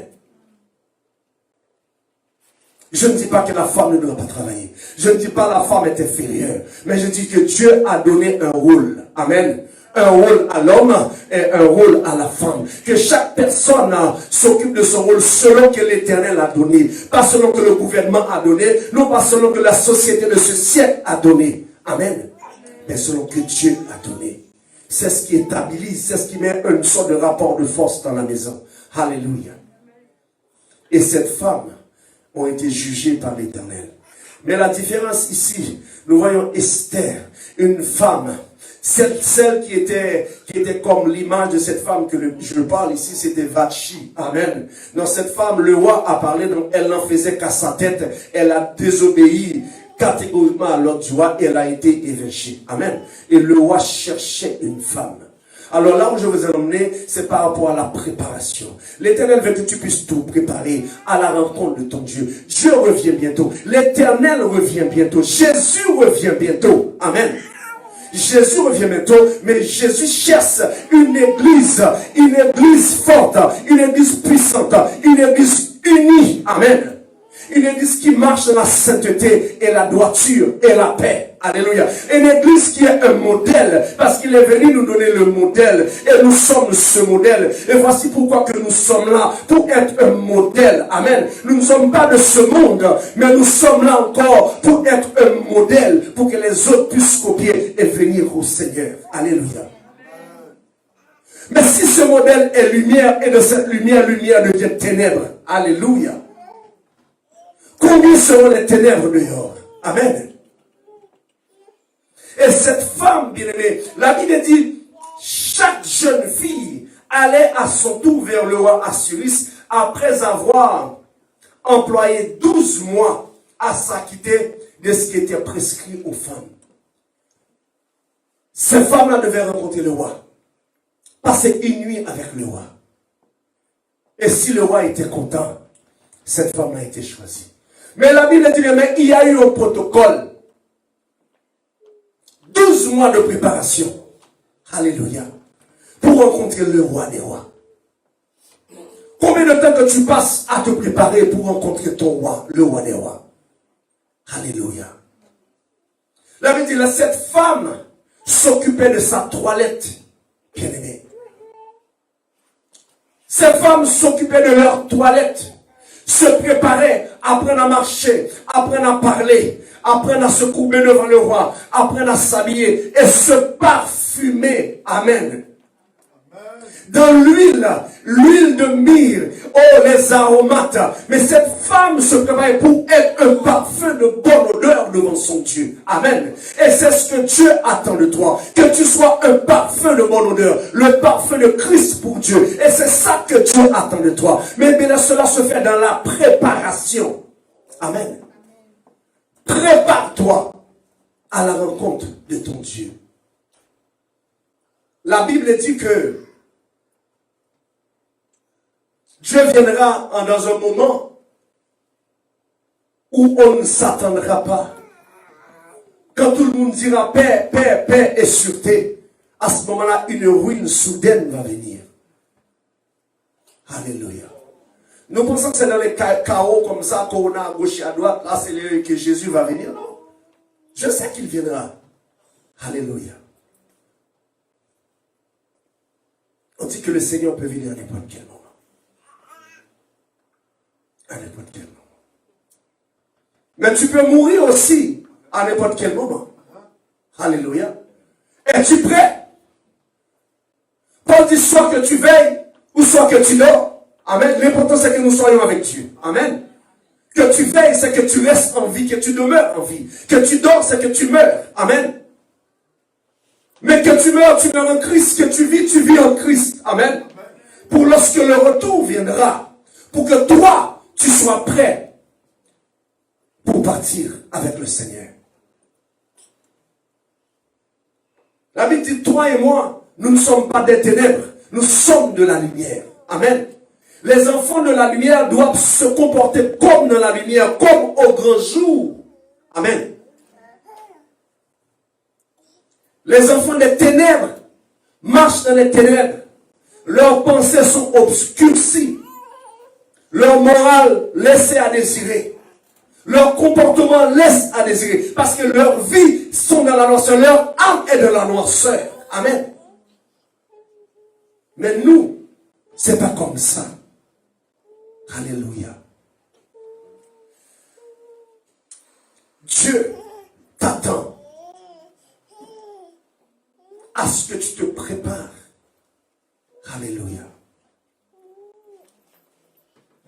[SPEAKER 1] Je ne dis pas que la femme ne doit pas travailler. Je ne dis pas que la femme est inférieure. Mais je dis que Dieu a donné un rôle. Amen. Un rôle à l'homme et un rôle à la femme. Que chaque personne s'occupe de son rôle selon que l'Éternel a donné. Pas selon que le gouvernement a donné. Non pas selon que la société de ce siècle a donné. Amen. Mais selon que Dieu a donné. C'est ce qui établit, c'est ce qui met une sorte de rapport de force dans la maison. Alléluia. Et cette femme ont été jugés par l'Éternel. Mais la différence ici, nous voyons Esther, une femme, celle qui était comme l'image de cette femme que je parle ici, c'était Vachi. Amen. Dans cette femme, le roi a parlé, donc elle n'en faisait qu'à sa tête, elle a désobéi catégoriquement à l'ordre du roi et elle a été évêchée. Amen. Et le roi cherchait une femme. Alors là où je vous ai emmené, c'est par rapport à la préparation. L'Éternel veut que tu puisses tout préparer à la rencontre de ton Dieu. Dieu revient bientôt. L'Éternel revient bientôt. Jésus revient bientôt. Amen. Jésus revient bientôt, mais Jésus cherche une église forte, une église puissante, une église unie. Amen. Une église qui marche dans la sainteté et la droiture et la paix. Alléluia. Une église qui est un modèle, parce qu'il est venu nous donner le modèle. Et nous sommes ce modèle. Et voici pourquoi que nous sommes là, pour être un modèle. Amen. Nous ne sommes pas de ce monde, mais nous sommes là encore pour être un modèle, pour que les autres puissent copier et venir au Seigneur. Alléluia. Mais si ce modèle est lumière, et de cette lumière, lumière devient ténèbres. Alléluia. Combien seront les ténèbres dehors? Amen. Et cette femme, bien-aimée, la Bible dit, chaque jeune fille allait à son tour vers le roi Assuérus après avoir employé 12 mois à s'acquitter de ce qui était prescrit aux femmes. Ces femmes-là devaient rencontrer le roi, passer une nuit avec le roi. Et si le roi était content, cette femme a été choisie. Mais la Bible dit, mais il y a eu un protocole. 12 mois de préparation. Alléluia. Pour rencontrer le roi des rois. Combien de temps que tu passes à te préparer pour rencontrer ton roi, le roi des rois? Alléluia. La Bible dit, cette femme s'occupait de sa toilette. Bien-aimée. Ces femmes s'occupaient de leur toilette. Se préparaient, apprennent à marcher, apprennent à parler, apprennent à se courber devant le roi, apprennent à s'habiller et se parfumer. Amen. Dans l'huile de myrrhe, oh les aromates. Mais cette femme se préparait pour être un parfum de bonne odeur devant son Dieu. Amen. Et c'est ce que Dieu attend de toi. Que tu sois un parfum de bonne odeur. Le parfum de Christ pour Dieu. Et c'est ça que Dieu attend de toi. Mais bien cela se fait dans la préparation. Amen. Prépare-toi à la rencontre de ton Dieu. La Bible dit que Dieu viendra dans un moment où on ne s'attendra pas. Quand tout le monde dira paix, paix, paix et sûreté, à ce moment-là, une ruine soudaine va venir. Alléluia. Nous pensons que c'est dans les chaos comme ça, qu'on a à gauche et à droite, là c'est là que Jésus va venir. Non. Je sais qu'il viendra. Alléluia. On dit que le Seigneur peut venir à n'importe quel moment. À n'importe quel moment. Mais tu peux mourir aussi à n'importe quel moment. Alléluia. Es-tu prêt? Paul dit soit que tu veilles ou soit que tu dors. Amen. L'important c'est que nous soyons avec Dieu. Amen. Que tu veilles, c'est que tu restes en vie, que tu demeures en vie. Que tu dors, c'est que tu meurs. Amen. Mais que tu meurs en Christ. Que tu vis en Christ. Amen. Pour lorsque le retour viendra, pour que toi, tu sois prêt pour partir avec le Seigneur. La Bible dit, toi et moi, nous ne sommes pas des ténèbres, nous sommes de la lumière. Amen. Les enfants de la lumière doivent se comporter comme de la lumière, comme au grand jour. Amen. Les enfants des ténèbres marchent dans les ténèbres. Leurs pensées sont obscurcies. Leur morale laisse à désirer. Leur comportement laisse à désirer. Parce que leurs vies sont dans la noirceur. Leur âme est dans la noirceur. Amen. Mais nous, c'est pas comme ça. Alléluia. Dieu t'attend à ce que tu te prépares. Alléluia.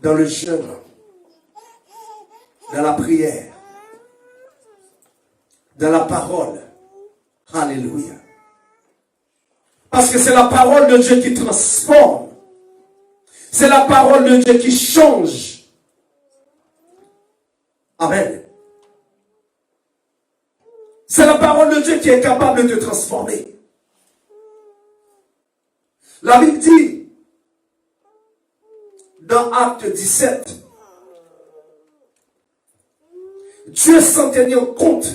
[SPEAKER 1] Dans le jeûne, dans la prière, dans la parole. Alléluia. Parce que c'est la parole de Dieu qui transforme. C'est la parole de Dieu qui change. Amen. C'est la parole de Dieu qui est capable de te transformer. La Bible dit, dans Acte 17, Dieu sans tenir compte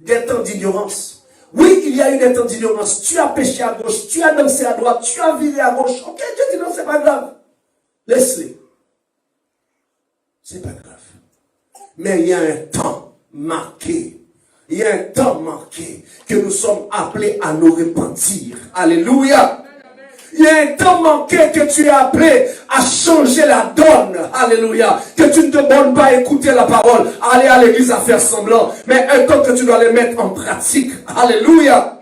[SPEAKER 1] des temps d'ignorance. Oui, il y a eu des temps d'ignorance. Tu as péché à gauche, tu as dansé à droite, tu as viré à gauche. Ok, Dieu dit non, c'est pas grave. Laisse-les. C'est pas grave. Mais il y a un temps marqué. Il y a un temps marqué que nous sommes appelés à nous repentir. Alléluia. Il y a un temps manqué que tu es appelé à changer la donne. Alléluia. Que tu ne te bornes pas à écouter la parole, à aller à l'église à faire semblant. Mais un temps que tu dois les mettre en pratique. Alléluia.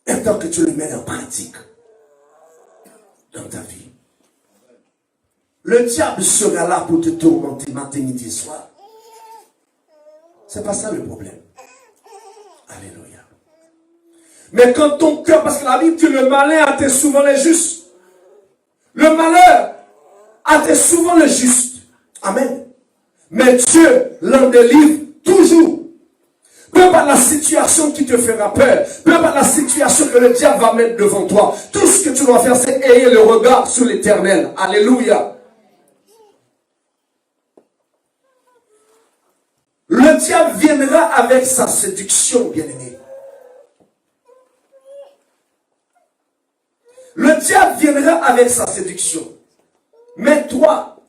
[SPEAKER 1] Un temps que tu les mets en pratique dans ta vie. Le diable sera là pour te tourmenter matin, midi, soir. C'est pas ça le problème. Alléluia. Mais quand ton cœur, parce que la Bible dit le malin attend souvent les justes. Le malheur attend souvent les justes. Amen. Mais Dieu l'en délivre toujours. Peu par la situation qui te fera peur, peu par la situation que le diable va mettre devant toi. Tout ce que tu dois faire, c'est ayer le regard sur l'Éternel. Alléluia. Le diable viendra avec sa séduction, bien-aimé. Le diable viendra avec sa séduction. Mais toi,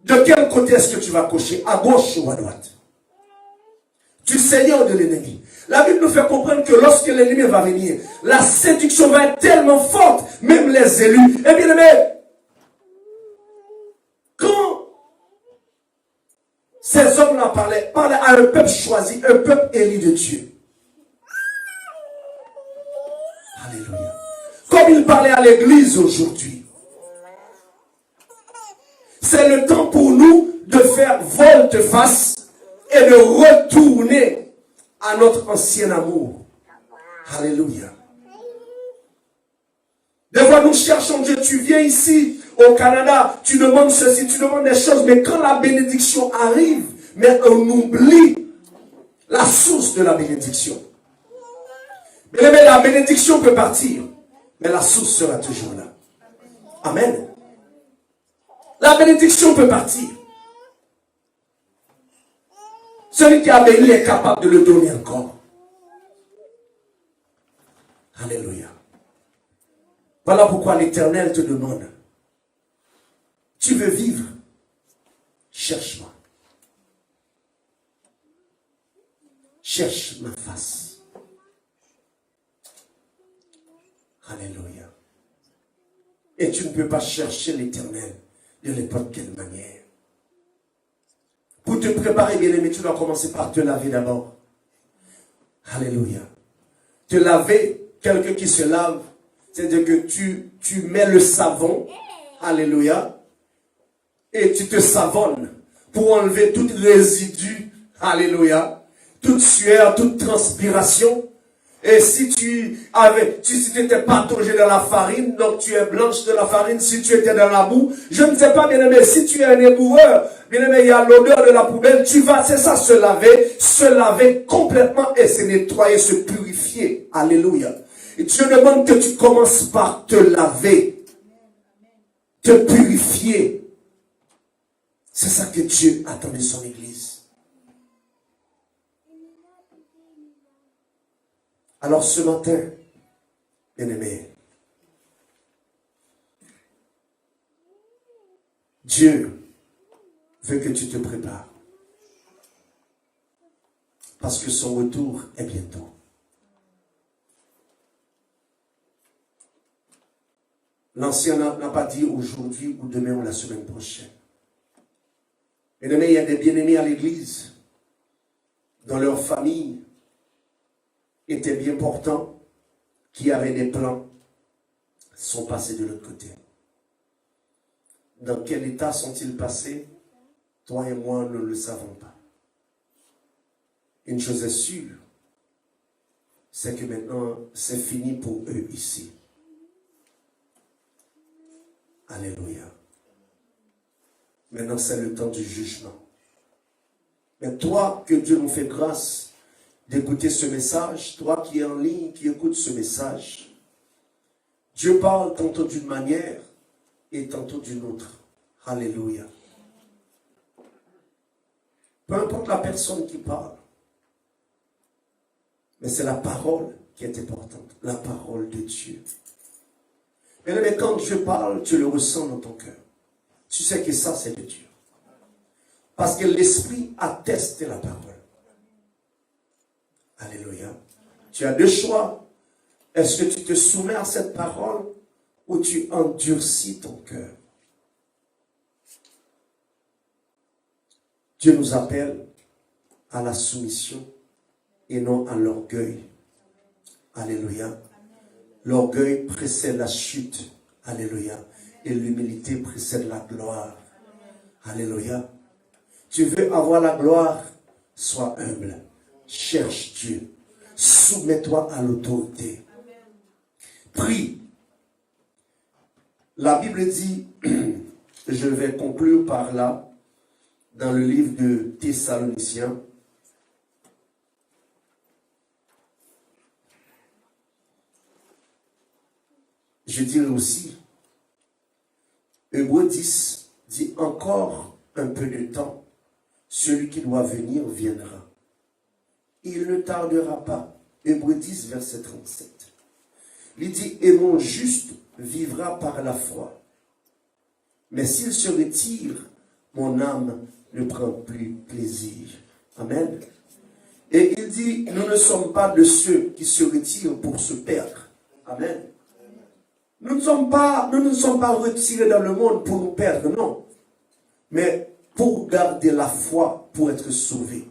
[SPEAKER 1] de quel côté est-ce que tu vas cocher? À gauche ou à droite? Du Seigneur ou de l'ennemi? La Bible nous fait comprendre que lorsque l'ennemi va venir, la séduction va être tellement forte, même les élus. Eh bien, aimé, quand ces hommes-là parlaient à un peuple choisi, un peuple élu de Dieu. Alléluia. Comme il parlait à l'église aujourd'hui. C'est le temps pour nous de faire volte-face et de retourner à notre ancien amour. Alléluia. Des fois, nous cherchons Dieu. Tu viens ici, au Canada, tu demandes ceci, tu demandes des choses, mais quand la bénédiction arrive, mais on oublie la source de la bénédiction. Mais la bénédiction peut partir, mais la source sera toujours là. Amen. La bénédiction peut partir. Celui qui a béni est capable de le donner encore. Alléluia. Voilà pourquoi l'Éternel te demande, tu veux vivre? Cherche-moi. Cherche ma face. Alléluia. Et tu ne peux pas chercher l'Éternel de n'importe quelle manière. Pour te préparer, bien-aimé, tu dois commencer par te laver d'abord. Alléluia. Te laver, quelqu'un qui se lave, c'est-à-dire que tu mets le savon, alléluia, et tu te savonnes pour enlever tout résidu, alléluia, toute sueur, toute transpiration. Et si tu étais pataugé dans la farine, donc tu es blanche de la farine, si tu étais dans la boue, je ne sais pas, bien-aimé, si tu es un éboueur, bien-aimé, il y a l'odeur de la poubelle, c'est ça, se laver complètement et se nettoyer, se purifier. Alléluia. Et Dieu demande que tu commences par te laver, te purifier. C'est ça que Dieu attend de son Église. Alors ce matin, bien-aimé, Dieu veut que tu te prépares. Parce que son retour est bientôt. L'ancien n'a pas dit aujourd'hui ou demain ou la semaine prochaine. Bien-aimé, il y a des bien-aimés à l'église, dans leur famille, étaient bien portants, qui avaient des plans, sont passés de l'autre côté. Dans quel état sont-ils passés? Toi et moi, nous ne le savons pas. Une chose est sûre, c'est que maintenant, c'est fini pour eux ici. Alléluia. Maintenant, c'est le temps du jugement. Mais toi, que Dieu nous fait grâce d'écouter ce message, toi qui es en ligne, qui écoutes ce message, Dieu parle tantôt d'une manière et tantôt d'une autre. Alléluia. Peu importe la personne qui parle, mais c'est la parole qui est importante, la parole de Dieu. Mais quand Dieu parle, tu le ressens dans ton cœur. Tu sais que ça, c'est de Dieu. Parce que l'Esprit atteste la parole. Alléluia. Tu as deux choix. Est-ce que tu te soumets à cette parole ou tu endurcis ton cœur? Dieu nous appelle à la soumission et non à l'orgueil. Alléluia. L'orgueil précède la chute. Alléluia. Et l'humilité précède la gloire. Alléluia. Tu veux avoir la gloire? Sois humble. Cherche Dieu. Soumets-toi à l'autorité. Prie. La Bible dit, je vais conclure par là, dans le livre de Thessaloniciens, je dirais aussi, Hébreux 10 dit encore un peu de temps, celui qui doit venir viendra. Il ne tardera pas. Hébreux 10, verset 37. Il dit, et mon juste vivra par la foi. Mais s'il se retire, mon âme ne prend plus plaisir. Amen. Et il dit, nous ne sommes pas de ceux qui se retirent pour se perdre. Amen. Nous ne sommes pas retirés dans le monde pour nous perdre, non. Mais pour garder la foi, pour être sauvé.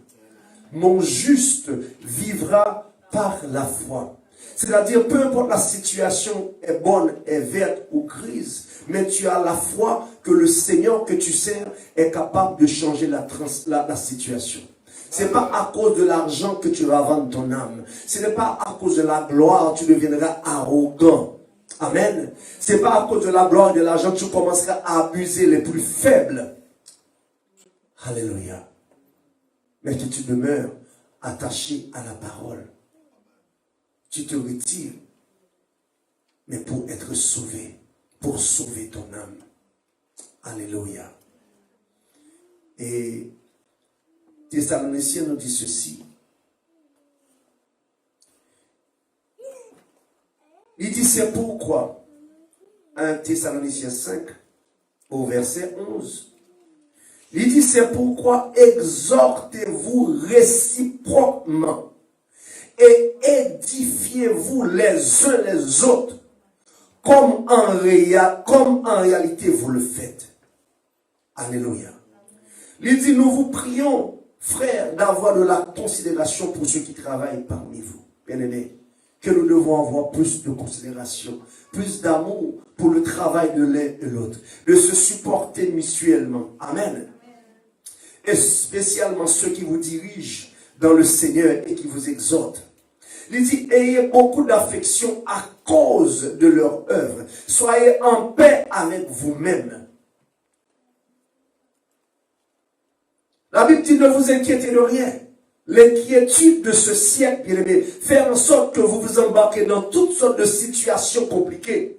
[SPEAKER 1] Mon juste vivra par la foi. C'est-à-dire, peu importe la situation est bonne, est verte ou grise, mais tu as la foi que le Seigneur que tu sers est capable de changer la situation. Ce n'est pas à cause de l'argent que tu vas vendre ton âme. Ce n'est pas à cause de la gloire que tu deviendras arrogant. Amen. Ce n'est pas à cause de la gloire et de l'argent que tu commenceras à abuser les plus faibles. Alléluia. Mais que tu demeures attaché à la parole. Tu te retires, mais pour être sauvé, pour sauver ton âme. Alléluia. Et Thessaloniciens nous dit ceci. Il dit, c'est pourquoi, 1 Thessaloniciens 5, au verset 11, il dit, c'est pourquoi exhortez-vous réciproquement et édifiez-vous les uns les autres, comme en réalité vous le faites. Alléluia. Il dit, nous vous prions, frères, d'avoir de la considération pour ceux qui travaillent parmi vous. Bien-aimés, que nous devons avoir plus de considération, plus d'amour pour le travail de l'un et l'autre, de se supporter mutuellement. Amen. Et spécialement ceux qui vous dirigent dans le Seigneur et qui vous exhortent. Il dit, ayez beaucoup d'affection à cause de leur œuvre. Soyez en paix avec vous-même. La Bible dit, ne vous inquiétez de rien. L'inquiétude de ce siècle, bien aimé, fait en sorte que vous vous embarquez dans toutes sortes de situations compliquées.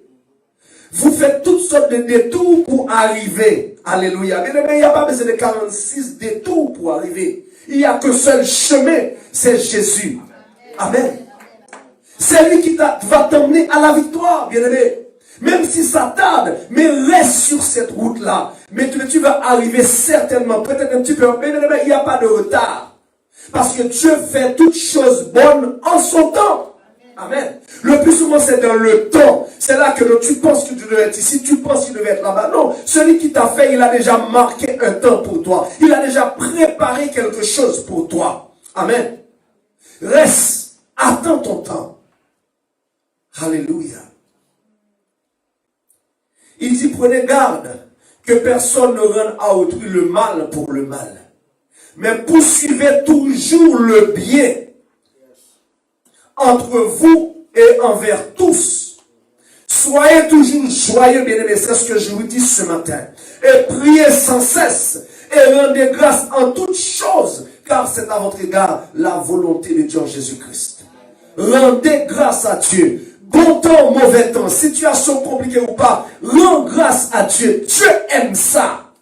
[SPEAKER 1] Vous faites toutes sortes de détours pour arriver. Alléluia. Bien aimé, il n'y a pas besoin de 46 détours pour arriver. Il n'y a qu'un seul chemin, c'est Jésus. Amen. C'est lui qui va t'emmener à la victoire, bien aimé. Même si ça tarde, mais reste sur cette route-là. Mais tu vas arriver certainement, peut-être un petit peu, mais il n'y a pas de retard. Parce que Dieu fait toutes choses bonnes en son temps. Amen. Le plus souvent, c'est dans le temps. C'est là que tu penses que tu devais être ici, tu penses qu'il devait être là-bas. Non, celui qui t'a fait, il a déjà marqué un temps pour toi. Il a déjà préparé quelque chose pour toi. Amen. Reste, attends ton temps. Alléluia. Il dit, prenez garde que personne ne rende à autrui le mal pour le mal. Mais poursuivez toujours le bien entre vous et envers tous. Soyez toujours joyeux, bien-aimés, c'est ce que je vous dis ce matin. Et priez sans cesse et rendez grâce en toutes choses, car c'est à votre égard la volonté de Dieu en Jésus-Christ. Rendez grâce à Dieu. Bon temps, mauvais temps, situation compliquée ou pas, rends grâce à Dieu. Dieu aime ça.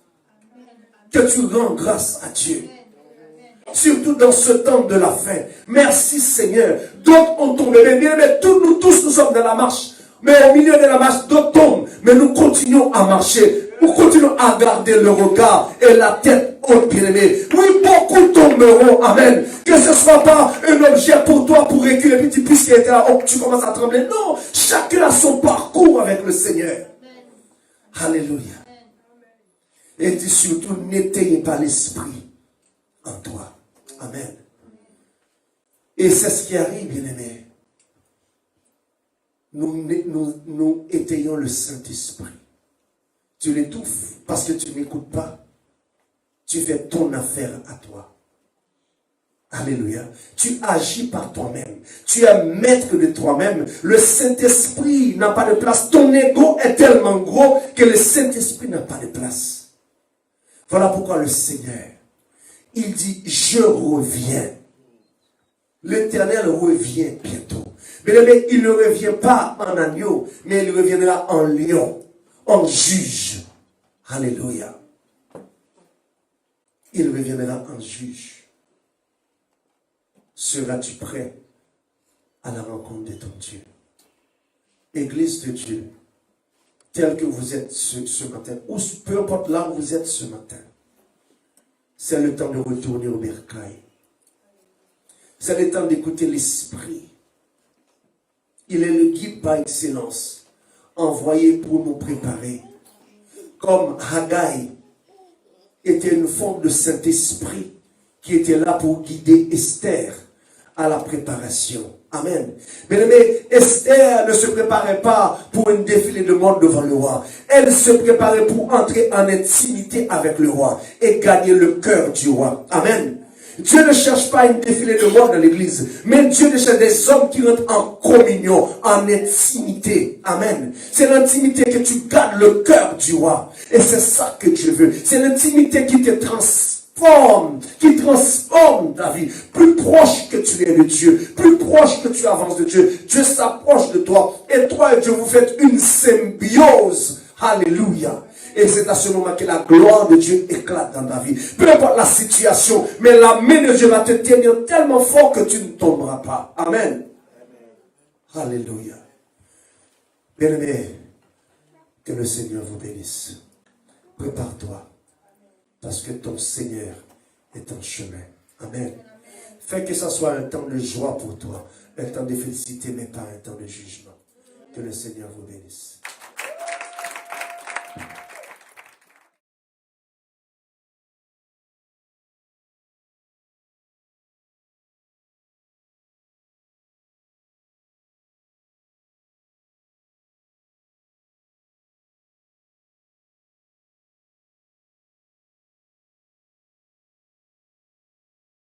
[SPEAKER 1] Que tu rends grâce à Dieu. Surtout dans ce temps de la fin. Merci Seigneur. D'autres ont tombé. Mais bien, nous tous, nous sommes dans la marche. Mais au milieu de la marche, d'autres tombent. Mais nous continuons à marcher. Nous continuons à garder le regard et la tête haute, bien-aimé. Oui, beaucoup tomberont. Amen. Que ce ne soit pas un objet pour toi pour reculer. Puis tu puisses être là, oh, tu commences à trembler. Non. Chacun a son parcours avec le Seigneur. Alléluia. Et dit surtout, n'éteignez pas l'esprit en toi. Amen. Et c'est ce qui arrive, bien-aimé. Nous éteignons le Saint-Esprit. Tu l'étouffes parce que tu n'écoutes pas. Tu fais ton affaire à toi. Alléluia. Tu agis par toi-même. Tu es maître de toi-même. Le Saint-Esprit n'a pas de place. Ton ego est tellement gros que le Saint-Esprit n'a pas de place. Voilà pourquoi le Seigneur, il dit, je reviens. L'Éternel revient bientôt. Mais il ne revient pas en agneau, mais il reviendra en lion, en juge. Alléluia. Il reviendra en juge. Seras-tu prêt à la rencontre de ton Dieu? Église de Dieu, telle que vous êtes ce matin, ou peu importe là où vous êtes ce matin, c'est le temps de retourner au bercail. C'est le temps d'écouter l'Esprit. Il est le guide par excellence, envoyé pour nous préparer. Comme Haggai était une forme de Saint-Esprit qui était là pour guider Esther à la préparation. Amen. Mais Esther ne se préparait pas pour un défilé de mode devant le roi. Elle se préparait pour entrer en intimité avec le roi et gagner le cœur du roi. Amen. Dieu ne cherche pas une défilé de mode dans l'église, mais Dieu cherche des hommes qui rentrent en communion, en intimité. Amen. C'est l'intimité que tu gardes le cœur du roi. Et c'est ça que Dieu veut. C'est l'intimité qui te transforme, qui transforme ta vie. Plus proche que tu es de Dieu, plus proche que tu avances de Dieu, Dieu s'approche de toi. Et toi et Dieu, vous faites une symbiose. Alléluia. Et c'est à ce moment que la gloire de Dieu éclate dans ta vie. Peu importe la situation, mais la main de Dieu va te tenir tellement fort que tu ne tomberas pas. Amen. Alléluia. Bien-aimé, que le Seigneur vous bénisse. Prépare-toi, parce que ton Seigneur est en chemin. Amen. Fais que ce soit un temps de joie pour toi, un temps de félicité, mais pas un temps de jugement. Que le Seigneur vous bénisse.